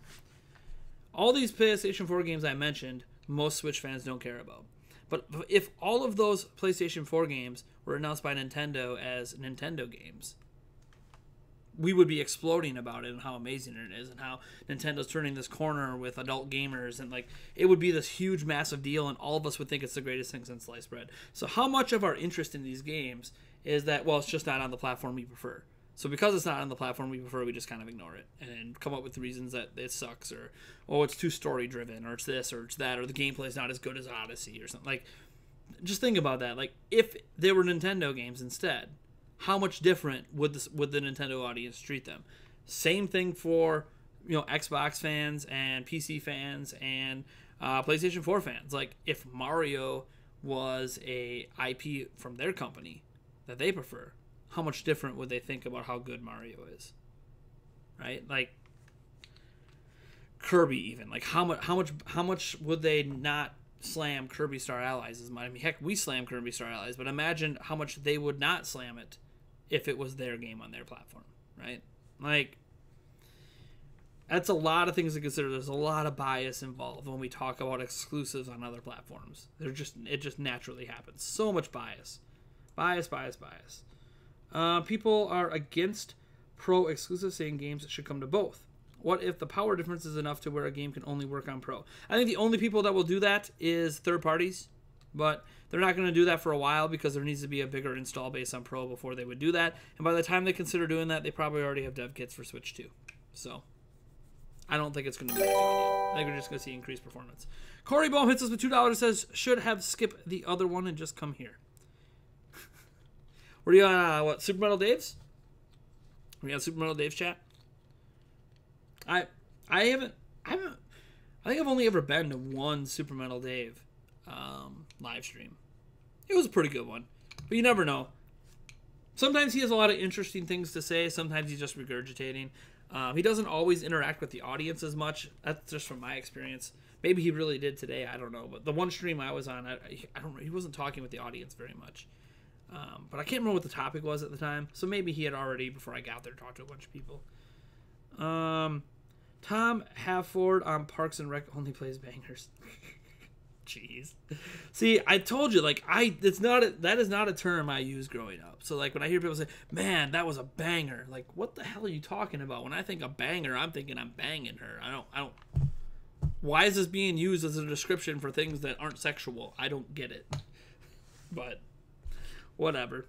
All these PlayStation 4 games I mentioned, most Switch fans don't care about. But if all of those PlayStation 4 games were announced by Nintendo as Nintendo games, we would be exploding about it and how amazing it is and how Nintendo's turning this corner with adult gamers, and like it would be this huge, massive deal, and all of us would think it's the greatest thing since sliced bread. So how much of our interest in these games is that, well, it's just not on the platform we prefer. So because it's not on the platform we prefer, we just kind of ignore it and come up with reasons that it sucks, or, oh, it's too story-driven, or it's this, or it's that, or the gameplay's not as good as Odyssey, or something. Like, just think about that. Like, if they were Nintendo games instead, how much different would the Nintendo audience treat them? Same thing for, you know, Xbox fans and PC fans and PlayStation 4 fans. Like, if Mario was a IP from their company that they prefer, how much different would they think about how good Mario is? Right? Like, Kirby even. Like, how much would they not slam Kirby Star Allies as much? I mean, heck, we slam Kirby Star Allies, but imagine how much they would not slam it if it was their game on their platform, right? Like, that's a lot of things to consider. There's a lot of bias involved when we talk about exclusives on other platforms. It just naturally happens. So much bias. Bias. People are against pro exclusive, saying games should come to both. What if the power difference is enough to where a game can only work on Pro? I think the only people that will do that is third parties, but they're not going to do that for a while because there needs to be a bigger install base on Pro before they would do that. And by the time they consider doing that, they probably already have dev kits for Switch 2. So I don't think it's going to be that yet. I think we're just going to see increased performance. Corey Bohm hits us with $2, says, should have skipped the other one and just come here. Were you on, what, Super Metal Dave's? Were you on Super Metal Dave's chat? I think I've only ever been to one Super Metal Dave live stream. It was a pretty good one, but you never know. Sometimes he has a lot of interesting things to say. Sometimes he's just regurgitating. He doesn't always interact with the audience as much. That's just from my experience. Maybe he really did today. I don't know. But the one stream I was on, I don't. He wasn't talking with the audience very much. But I can't remember what the topic was at the time. So maybe he had already, before I got there, talked to a bunch of people. Tom Halford on Parks and Rec only plays bangers. Jeez. See, I told you, like, that is not a term I used growing up. So, like, when I hear people say, man, that was a banger, like, what the hell are you talking about? When I think of banger, I'm thinking I'm banging her. I don't. Why is this being used as a description for things that aren't sexual? I don't get it. But, whatever.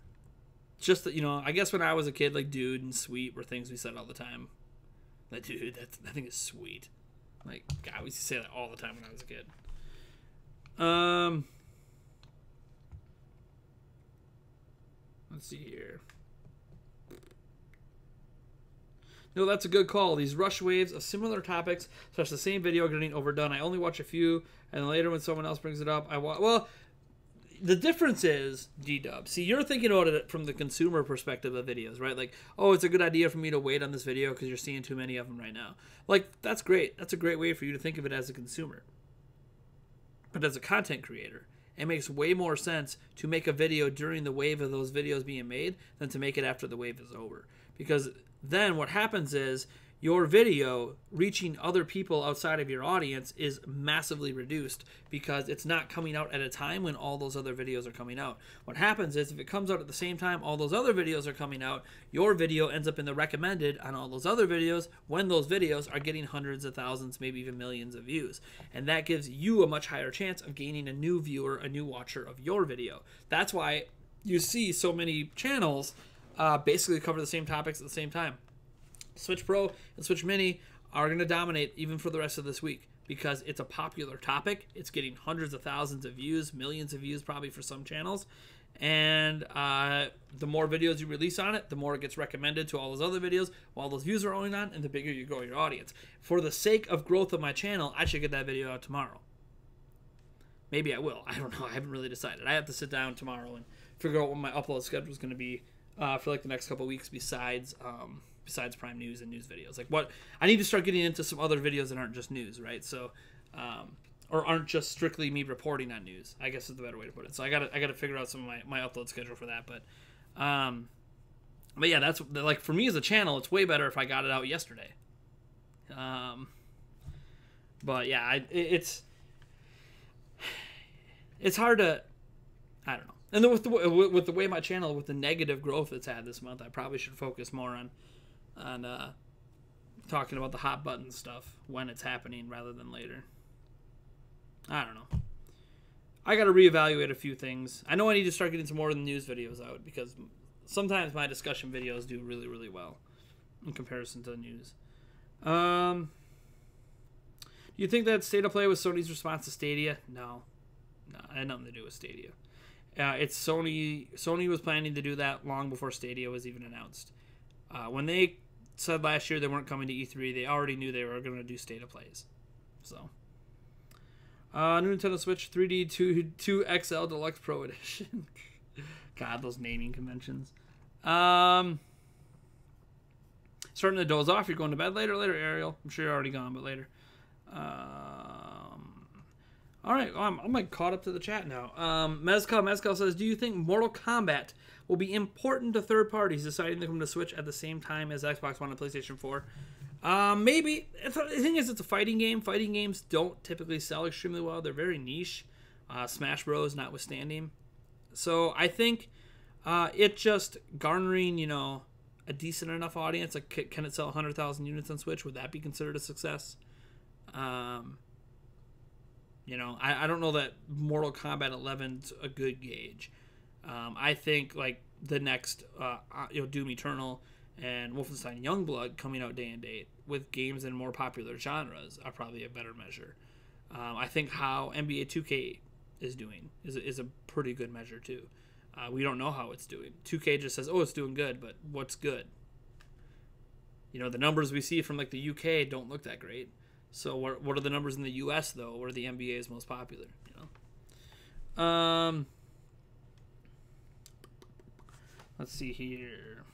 Just that, I guess when I was a kid, like, dude and sweet were things we said all the time. Like, dude, that thing is sweet. Like, God, we used to say that all the time when I was a kid. Let's see here. No, that's a good call. These rush waves of similar topics, such as the same video getting overdone. I only watch a few, and later when someone else brings it up, I watch. Well, the difference is, D-Dub. See, you're thinking about it from the consumer perspective of videos, right? Like, oh, it's a good idea for me to wait on this video because you're seeing too many of them right now. Like, that's great. That's a great way for you to think of it as a consumer. But as a content creator, it makes way more sense to make a video during the wave of those videos being made than to make it after the wave is over. Because then what happens is your video reaching other people outside of your audience is massively reduced because it's not coming out at a time when all those other videos are coming out. What happens is if it comes out at the same time all those other videos are coming out, your video ends up in the recommended on all those other videos when those videos are getting hundreds of thousands, maybe even millions of views. And that gives you a much higher chance of gaining a new viewer, a new watcher of your video. That's why you see so many channels basically cover the same topics at the same time. Switch Pro and Switch Mini are going to dominate even for the rest of this week because it's a popular topic. It's getting hundreds of thousands of views, millions of views probably for some channels. And the more videos you release on it, the more it gets recommended to all those other videos while those views are going on, and the bigger you grow your audience. For the sake of growth of my channel, I should get that video out tomorrow. Maybe I will. I don't know. I haven't really decided. I have to sit down tomorrow and figure out what my upload schedule is going to be for like the next couple of weeks besides Prime News and news videos. Like what I need to start getting into some other videos that aren't just news, right? So or aren't just strictly me reporting on news, I guess is the better way to put it. So I gotta figure out some of my upload schedule for that. But yeah, that's like for me as a channel, it's way better if I got it out yesterday. But yeah, it's hard to, I don't know. And then with the way my channel, with the negative growth it's had this month, I probably should focus more on talking about the hot button stuff when it's happening rather than later. I don't know. I got to reevaluate a few things. I know I need to start getting some more of the news videos out because sometimes my discussion videos do really, really well in comparison to the news. Do you think that State of Play was Sony's response to Stadia? No, it had nothing to do with Stadia. It's Sony. Sony was planning to do that long before Stadia was even announced. When they said last year they weren't coming to E3, they already knew they were going to do State of Plays. So, new Nintendo Switch 3D 2 XL Deluxe Pro Edition. God, those naming conventions. Starting to doze off. You're going to bed later, Ariel. I'm sure you're already gone, but later. All right, I'm like caught up to the chat now. Mezcal says, do you think Mortal Kombat will be important to third parties deciding to come to Switch at the same time as Xbox One and PlayStation 4? Maybe. The thing is, it's a fighting game. Fighting games don't typically sell extremely well. They're very niche. Smash Bros. Notwithstanding. So I think it just garnering, a decent enough audience? Like, can it sell 100,000 units on Switch? Would that be considered a success? You know, I don't know that Mortal Kombat 11's a good gauge. I think like the next, Doom Eternal and Wolfenstein Youngblood coming out day and date with games in more popular genres are probably a better measure. I think how NBA 2K is doing is a pretty good measure too. We don't know how it's doing. 2K just says, "Oh, it's doing good," but what's good? You know, the numbers we see from like the UK don't look that great. So what are the numbers in the US though, where the NBA is most popular? You know. Let's see here.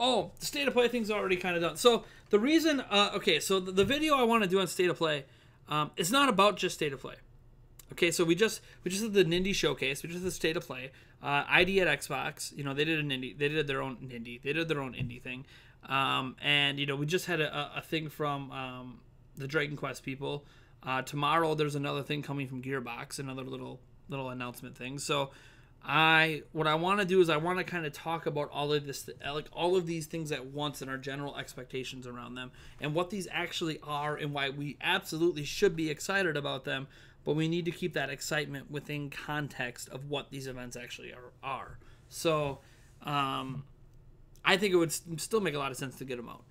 Oh, the state of play thing's already kind of done. So the reason, so the video I want to do on state of play, it's not about just state of play. Okay, so we just did the Nindy showcase. We just did the state of play. ID at Xbox, you know, they did their own indie thing, and you know, we just had a thing from the Dragon Quest people. Tomorrow there's another thing coming from Gearbox, another little announcement thing. So what I want to do is I want to kind of talk about all of this, like all of these things at once and our general expectations around them and what these actually are and why we absolutely should be excited about them, but we need to keep that excitement within context of what these events actually are. So I think it would still make a lot of sense to get them out.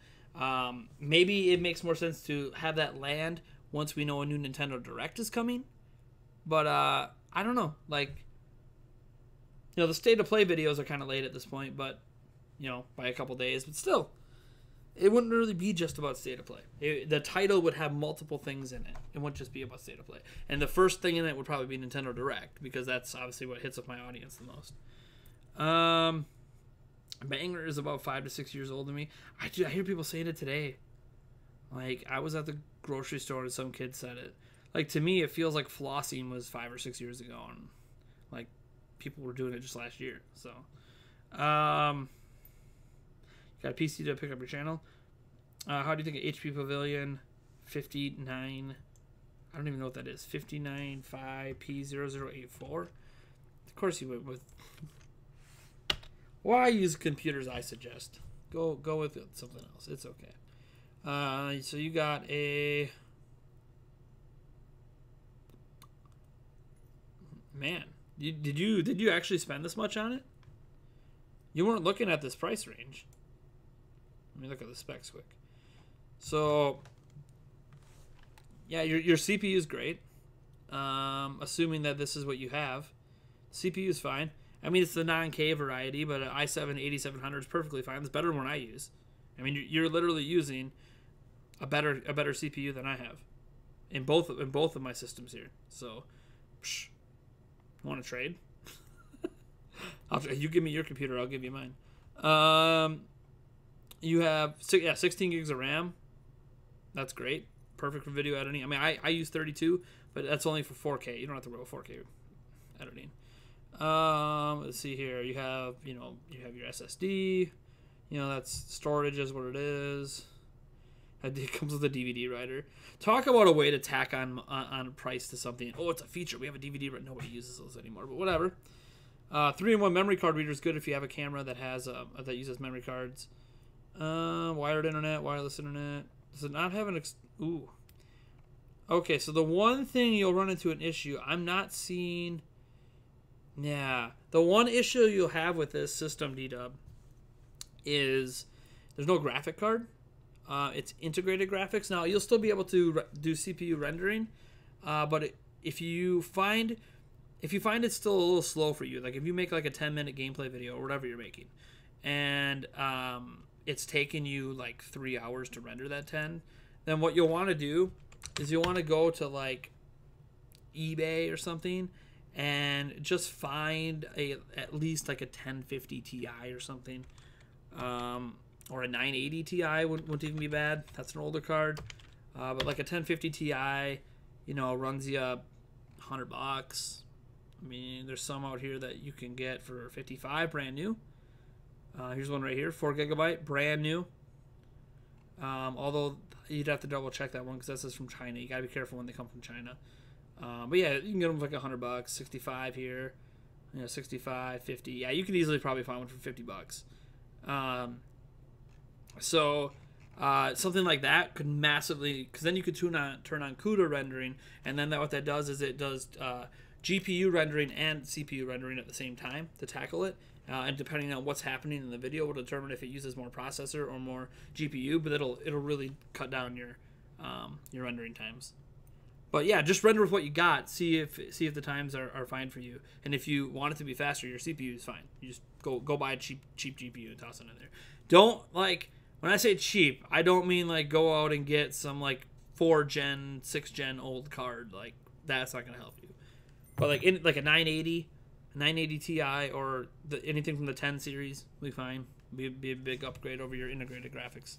Maybe it makes more sense to have that land once we know a new Nintendo Direct is coming, but I don't know, like, you know, the state of play videos are kind of late at this point, but, you know, by a couple days. But still, it wouldn't really be just about state of play. The title would have multiple things in it. It wouldn't just be about state of play. And the first thing in it would probably be Nintendo Direct, because that's obviously what hits with my audience the most. Banger is about 5 to 6 years older than me. I hear people saying it today. Like, I was at the grocery store and some kid said it. Like, to me, it feels like flossing was 5 or 6 years ago. And, like, people were doing it just last year. So, got a PC to pick up your channel. How do you think of HP Pavilion 59? I don't even know what that is. 595P0084. Of course you went with. Why use computers? I suggest go with something else. It's okay. So you got a man. Did you actually spend this much on it? You weren't looking at this price range. Let me look at the specs quick. So, yeah, your CPU is great. Assuming that this is what you have, CPU is fine. I mean, it's the non-K variety, but an i7-8700 is perfectly fine. It's better than one I use. I mean, you're literally using a better CPU than I have in both of my systems here. So, want to trade? You give me your computer, I'll give you mine. You have 16 gigs of RAM. That's great. Perfect for video editing. I mean, I use 32, but that's only for 4K. You don't have to worry about 4K editing. Let's see here. You have your SSD. You know, that's storage is what it is. It comes with a DVD writer. Talk about a way to tack on a price to something. Oh, it's a feature. We have a DVD writer. Nobody uses those anymore, but whatever. 3-in-1 memory card reader is good if you have a camera that has that uses memory cards. Wired internet, wireless internet. Does it not have an ooh? Okay, so the one thing you'll run into an issue. I'm not seeing. Yeah, the one issue you'll have with this system, D-Dub, is there's no graphic card. It's integrated graphics. Now, you'll still be able to do CPU rendering, but if you find it's still a little slow for you, like if you make like a 10-minute gameplay video or whatever you're making, and it's taking you like 3 hours to render that 10, then what you'll want to do is you'll want to go to like eBay or something and just find at least like a 1050 Ti or something. Or a 980 Ti wouldn't even be bad. That's an older card. But like a 1050 Ti, you know, runs you $100. I mean, there's some out here that you can get for 55, brand new. Here's one right here, 4 GB, brand new. Although you'd have to double check that one because that says from China. You gotta be careful when they come from China. But yeah, you can get them for like $100, 65 here, 65, 50. Yeah, you could easily probably find one for $50. So something like that could massively, because then you could turn on CUDA rendering, and then what that does is it does GPU rendering and CPU rendering at the same time to tackle it. And depending on what's happening in the video, will determine if it uses more processor or more GPU. But it'll really cut down your rendering times. But yeah, just render with what you got. See if the times are fine for you. And if you want it to be faster, your CPU is fine. You just go buy a cheap GPU and toss it in there. Don't, like, when I say cheap, I don't mean like go out and get some like 4th gen, 6th gen old card. Like, that's not gonna help you. But like a 980 Ti or anything from the 10 series will be fine. Be a big upgrade over your integrated graphics.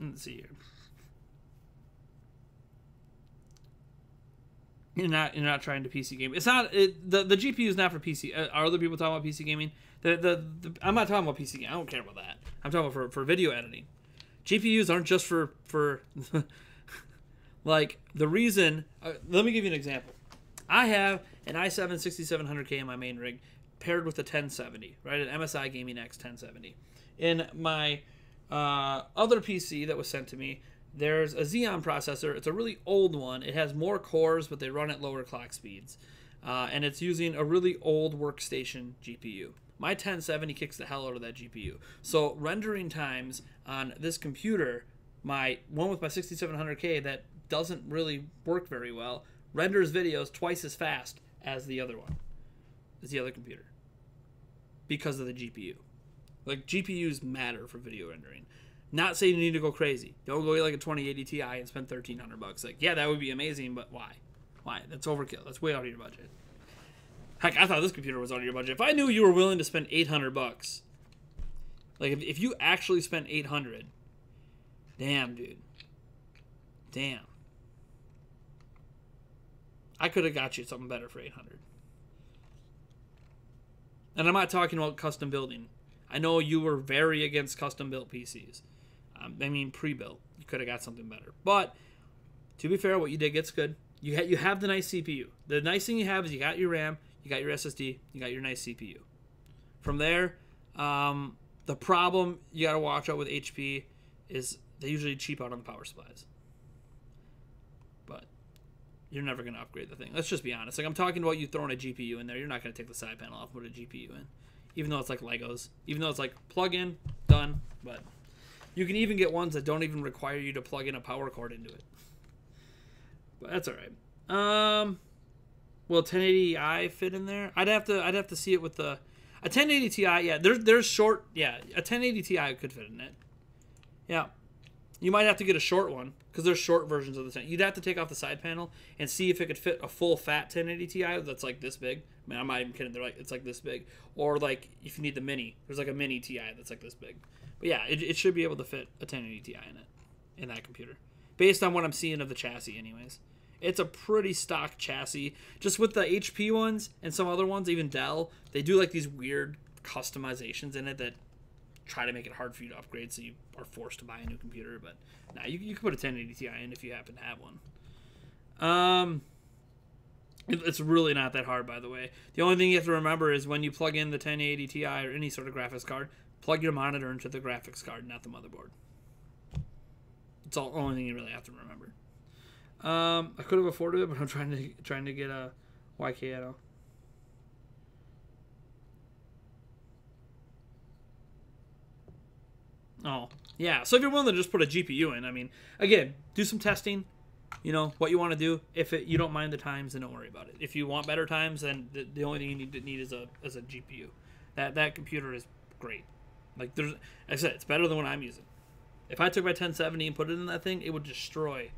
Let's see here. You're not trying to PC game. It's not the GPU is not for PC. Are other people talking about PC gaming? I'm not talking about PC gaming. I don't care about that. I'm talking about for video editing. GPUs aren't just for like the reason. Let me give you an example. I have an i7 6700K in my main rig, paired with a 1070, right? An MSI Gaming X 1070. In my other PC that was sent to me, there's a Xeon processor. It's a really old one. It has more cores, but they run at lower clock speeds. And it's using a really old workstation GPU. My 1070 kicks the hell out of that GPU. So rendering times on this computer, my one with my 6700K that doesn't really work very well, renders videos twice as fast as the other one, as the other computer, because of the GPU. Like, GPUs matter for video rendering. Not saying you need to go crazy. Don't go get like a 2080 Ti and spend $1,300. Like, yeah, that would be amazing, but why? Why? That's overkill. That's way out of your budget. Heck, I thought this computer was out of your budget. If I knew you were willing to spend $800, like if you actually spent $800, damn, dude, damn, I could have got you something better for $800. And I'm not talking about custom building. I know you were very against custom built PCs. I mean pre-built. You could have got something better. But to be fair, what you did gets good. You have the nice CPU. The nice thing you have is you got your RAM, you got your SSD, you got your nice CPU. From there, the problem you got to watch out with HP is they usually cheap out on the power supplies. But you're never going to upgrade the thing. Let's just be honest. Like, I'm talking about you throwing a GPU in there. You're not going to take the side panel off and put a GPU in. Even though it's like Legos. Even though it's like plug in, done. But you can even get ones that don't even require you to plug in a power cord into it. But that's all right. Will 1080i fit in there? I'd have to see it with a 1080 Ti. Yeah, there's short. Yeah, a 1080 Ti could fit in it. Yeah, you might have to get a short one because there's short versions of the 10. You'd have to take off the side panel and see if it could fit a full fat 1080 Ti that's like this big. I mean, I'm not even kidding. They're like, it's like this big. Or like if you need the mini, there's like a mini Ti that's like this big. But yeah, it should be able to fit a 1080 Ti in that computer, based on what I'm seeing of the chassis, anyways. It's a pretty stock chassis. Just with the HP ones and some other ones, even Dell, they do like these weird customizations in it that try to make it hard for you to upgrade, so you are forced to buy a new computer. But nah, you can put a 1080 Ti in if you happen to have one. It's really not that hard, by the way. The only thing you have to remember is when you plug in the 1080 Ti or any sort of graphics card, plug your monitor into the graphics card, not the motherboard. It's the only thing you really have to remember. I could have afforded it, but I'm trying to get a YKNO. Oh, yeah. So if you're willing to just put a GPU in, I mean, again, do some testing. You know what you want to do. If you don't mind the times, then don't worry about it. If you want better times, then the only thing you need is a GPU. That computer is great. Like like I said, it's better than what I'm using. If I took my 1070 and put it in that thing, it would destroy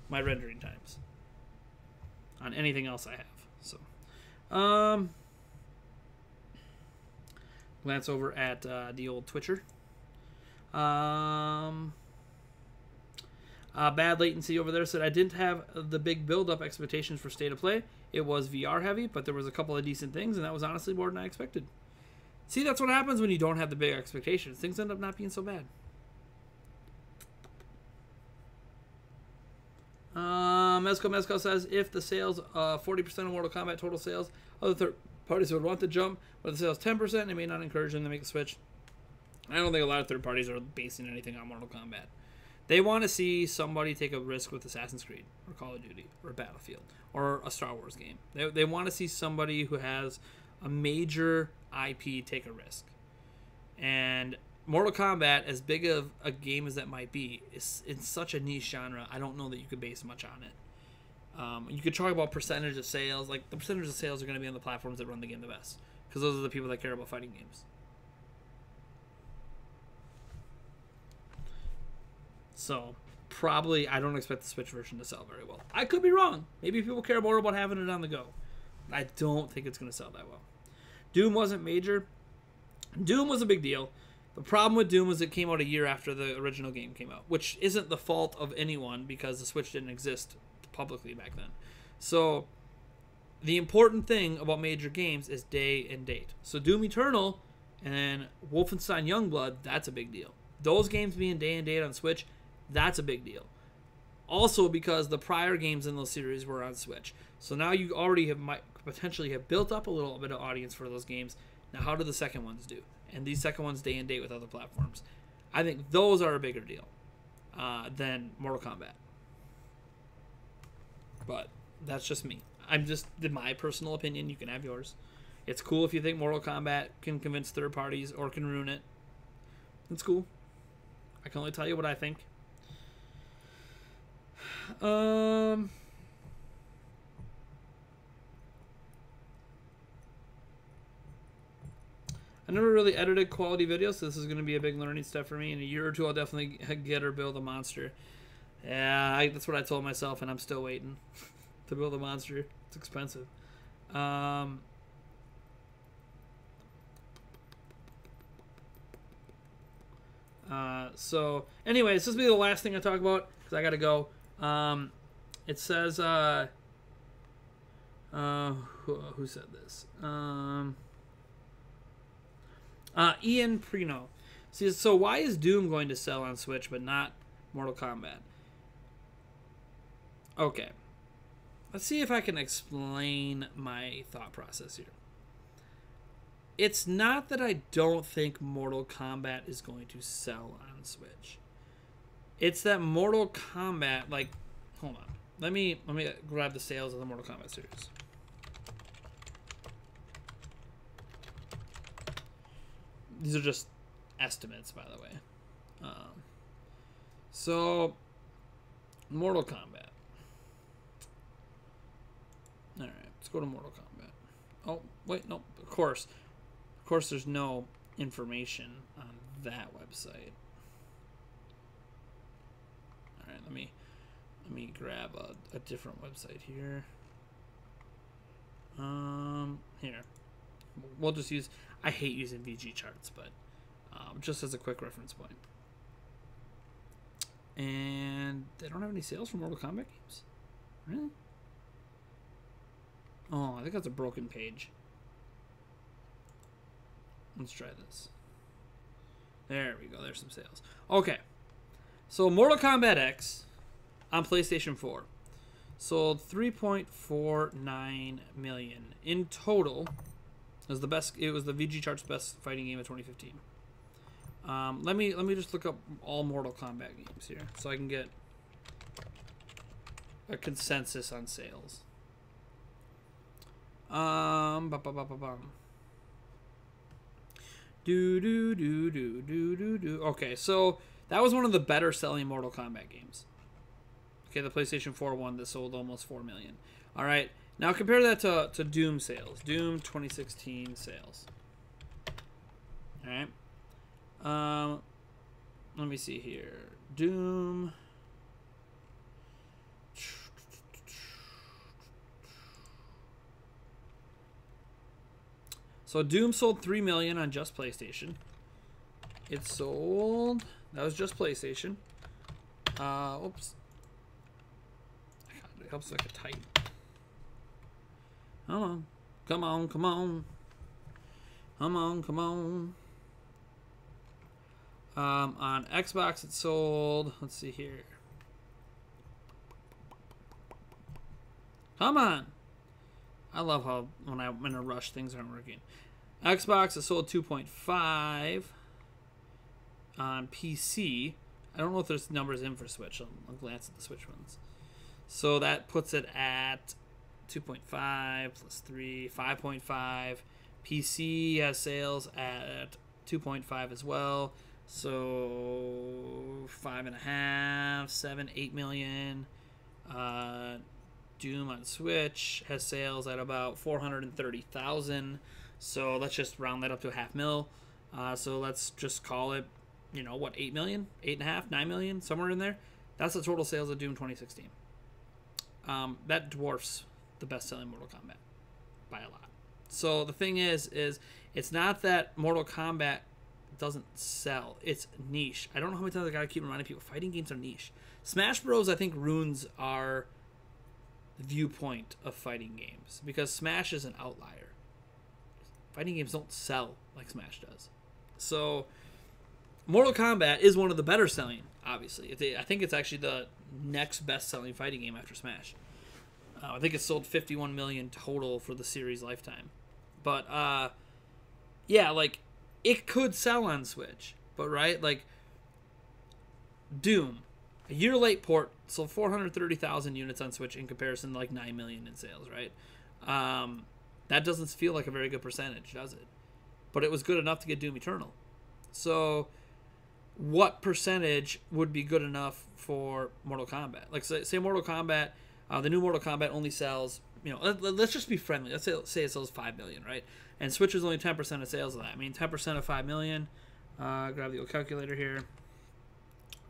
my rendering times on anything else I have. So, glance over at the old Twitcher. Bad latency over there said I didn't have the big build-up expectations for State of Play. It was VR heavy, but there was a couple of decent things, and that was honestly more than I expected. See, that's what happens when you don't have the big expectations. Things end up not being so bad. Mezco says if the sales 40% of Mortal Kombat total sales, other third parties would want to jump, but the sales 10%, it may not encourage them to make the switch. I don't think a lot of third parties are basing anything on Mortal Kombat. They want to see somebody take a risk with Assassin's Creed or Call of Duty or Battlefield or a Star Wars game. They want to see somebody who has a major IP take a risk. And Mortal Kombat, as big of a game as that might be, is in such a niche genre. I don't know that you could base much on it. You could talk about percentage of sales. Like, the percentage of sales are going to be on the platforms that run the game the best, because those are the people that care about fighting games. So, probably, I don't expect the Switch version to sell very well. I could be wrong. Maybe people care more about having it on the go. I don't think it's going to sell that well. Doom wasn't major. Doom was a big deal. The problem with Doom was it came out a year after the original game came out, which isn't the fault of anyone because the Switch didn't exist publicly back then. So, the important thing about major games is day and date. So, Doom Eternal and Wolfenstein Youngblood, that's a big deal. Those games being day and date on Switch, that's a big deal. Also because the prior games in those series were on Switch. So now you already might potentially have built up a little bit of audience for those games. Now how do the second ones do? And these second ones day and date with other platforms. I think those are a bigger deal than Mortal Kombat. But that's just me. I'm just my personal opinion. You can have yours. It's cool if you think Mortal Kombat can convince third parties or can ruin it. It's cool. I can only tell you what I think. I never really edited quality videos, so this is going to be a big learning step for me. In a year or two, I'll definitely get or build a monster. Yeah, that's what I told myself, and I'm still waiting to build a monster. It's expensive. So, anyways, this will be the last thing I talk about, because I got to go. It says, who said this? Ian Prino. See, so why is Doom going to sell on Switch but not Mortal Kombat? Okay. Let's see if I can explain my thought process here. It's not that I don't think Mortal Kombat is going to sell on Switch. It's that Mortal Kombat, like, hold on. Let me grab the sales of the Mortal Kombat series. These are just estimates, by the way. So, Mortal Kombat. Alright, let's go to Mortal Kombat. Oh, wait, no, of course. Of course, there's no information on that website. Alright, let me grab a different website here. Here. We'll just use... I hate using VG charts, but just as a quick reference point. And they don't have any sales for Mortal Kombat games? Really? Oh, I think that's a broken page. Let's try this. There we go. There's some sales. Okay. So Mortal Kombat X on PlayStation 4 sold 3.49 million in total. It was the VG chart's best fighting game of 2015. Let me just look up all Mortal Kombat games here so I can get a consensus on sales. Okay, so that was one of the better selling Mortal Kombat games. Okay, the PlayStation 4 one that sold almost 4 million. All right. Now compare that to Doom sales. Doom 2016 sales. Alright. Let me see here. Doom. So Doom sold 3 million on just PlayStation. It sold... That was just PlayStation. Oops. It helps like a type. Come on. Come on, come on. Come on, come on. On Xbox it sold, let's see here. Come on. I love how when I'm in a rush, things aren't working. Xbox is sold 2.5 on PC. I don't know if there's numbers in for Switch. I'll glance at the Switch ones. So that puts it at 2.5 plus 3, 5.5. PC has sales at 2.5 as well. So 5.5, 7, 8 million. Doom on Switch has sales at about 430,000. So let's just round that up to a 500,000. So let's just call it, 8 million, 8.5, 9 million, somewhere in there. That's the total sales of Doom 2016. That dwarfs the best-selling Mortal Kombat by a lot. So the thing is it's not that Mortal Kombat doesn't sell. It's niche. I don't know how many times I gotta keep reminding people fighting games are niche. Smash Bros. I think ruins our viewpoint of fighting games because Smash is an outlier. Fighting games don't sell like Smash does. So Mortal Kombat is one of the better selling, obviously. I think it's actually the next best selling fighting game after Smash. I think it sold 51 million total for the series lifetime. But yeah, like it could sell on Switch, but right, like Doom, a year late port, sold 430,000 units on Switch in comparison to like 9 million in sales, right? That doesn't feel like a very good percentage, does it? But it was good enough to get Doom Eternal. So what percentage would be good enough for Mortal Kombat? Like say Mortal Kombat, the new Mortal Kombat only sells, let's just be friendly. Let's say it sells 5 million, right? And Switch is only 10% of sales of that. I mean, 10% of 5 million. Grab the old calculator here.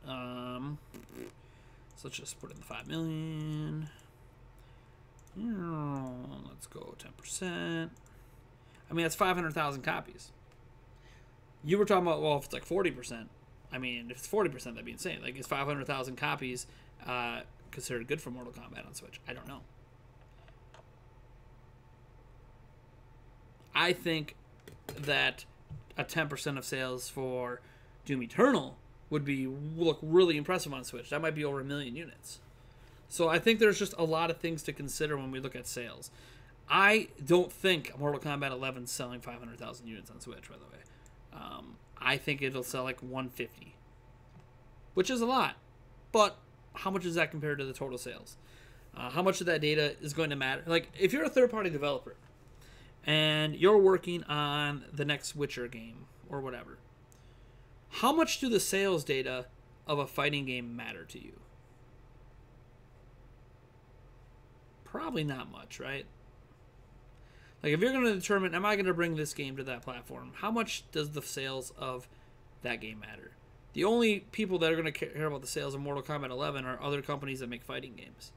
So let's just put in the 5 million. Let's go 10%. I mean, that's 500,000 copies. You were talking about, well, if it's like 40%. I mean, if it's 40%, that'd be insane. Like, is 500,000 copies considered good for Mortal Kombat on Switch? I don't know. I think that a 10% of sales for Doom Eternal would look really impressive on Switch. That might be over 1 million units. So I think there's just a lot of things to consider when we look at sales. I don't think Mortal Kombat 11 is selling 500,000 units on Switch, by the way. I think it'll sell like 150, which is a lot. But how much is that compared to the total sales? How much of that data is going to matter? Like, if you're a third-party developer and you're working on the next Witcher game or whatever, how much do the sales data of a fighting game matter to you? Probably not much, right? Like, if you're going to determine, am I going to bring this game to that platform, how much does the sales of that game matter? The only people that are going to care about the sales of Mortal Kombat 11 are other companies that make fighting games.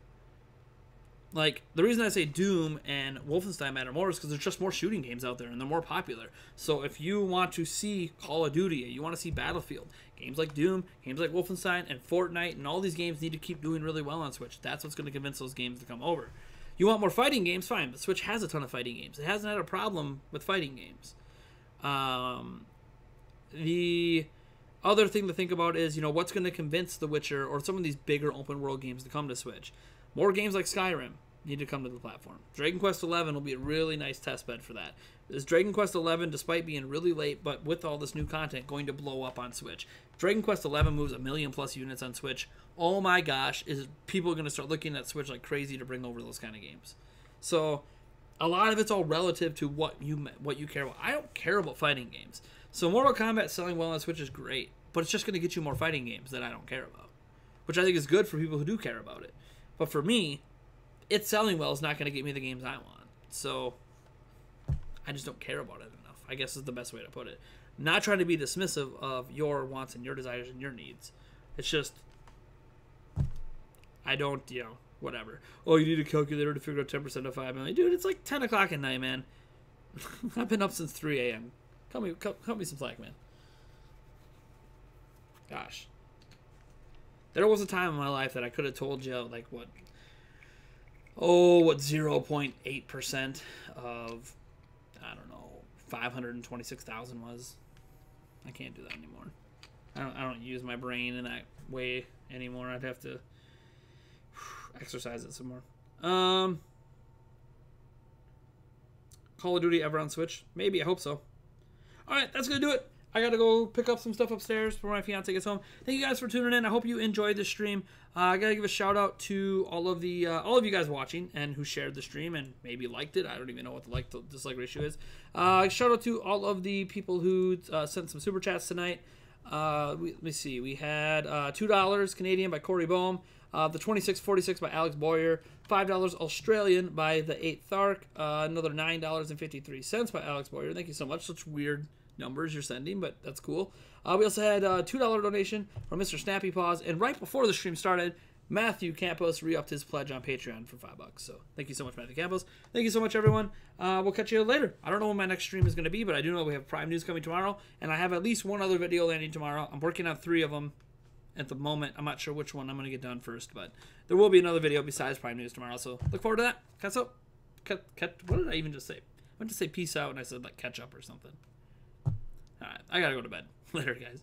Like, the reason I say Doom and Wolfenstein matter more is because there's just more shooting games out there, and they're more popular. So if you want to see Call of Duty, you want to see Battlefield, games like Doom, games like Wolfenstein, and Fortnite, and all these games need to keep doing really well on Switch. That's what's going to convince those games to come over. You want more fighting games? Fine, but Switch has a ton of fighting games. It hasn't had a problem with fighting games. The other thing to think about is, what's going to convince The Witcher or some of these bigger open world games to come to Switch. More games like Skyrim need to come to the platform. Dragon Quest XI will be a really nice test bed for that. Is Dragon Quest XI, despite being really late, but with all this new content, going to blow up on Switch? Dragon Quest XI moves 1 million plus units on Switch. Oh my gosh, is people going to start looking at Switch like crazy to bring over those kind of games? So a lot of it's all relative to what you care about. I don't care about fighting games. So Mortal Kombat selling well on Switch is great, but it's just going to get you more fighting games that I don't care about, which I think is good for people who do care about it. But for me, it selling well is not going to get me the games I want. So I just don't care about it enough, I guess is the best way to put it. Not trying to be dismissive of your wants and your desires and your needs. It's just, I don't, whatever. Oh, you need a calculator to figure out 10% of 5 million. Dude, it's like 10 o'clock at night, man. I've been up since 3 a.m. Cut me some slack, man. Gosh. There was a time in my life that I could have told you, like, what 0.8% of, I don't know, 526,000 was. I can't do that anymore. I don't use my brain in that way anymore. I'd have to exercise it some more. Call of Duty ever on Switch? Maybe. I hope so. All right, that's going to do it. I got to go pick up some stuff upstairs before my fiance gets home. Thank you guys for tuning in. I hope you enjoyed the stream. I got to give a shout out to all of you guys watching and who shared the stream and maybe liked it. I don't even know what the like to dislike ratio is. Shout out to all of the people who sent some super chats tonight. Let me see. We had $2 Canadian by Corey Bohm. The 2646 by Alex Boyer. $5 Australian by the 8th Thark. Another $9.53 by Alex Boyer. Thank you so much. Such weird numbers you're sending, but that's cool. We also had a $2 donation from Mr. Snappy Paws, and right before the stream started, Matthew Campos re-upped his pledge on Patreon for $5. So thank you so much, Matthew Campos. Thank you so much, everyone. We'll catch you later. I don't know when my next stream is going to be, but I do know we have Prime News coming tomorrow, and I have at least one other video landing tomorrow. I'm working on 3 of them at the moment. I'm not sure which one I'm going to get done first, but there will be another video besides Prime News tomorrow, so look forward to that. Catch up. What did I even just say? I meant to say peace out, and I said like catch up or something. All right, I gotta go to bed. Later, guys.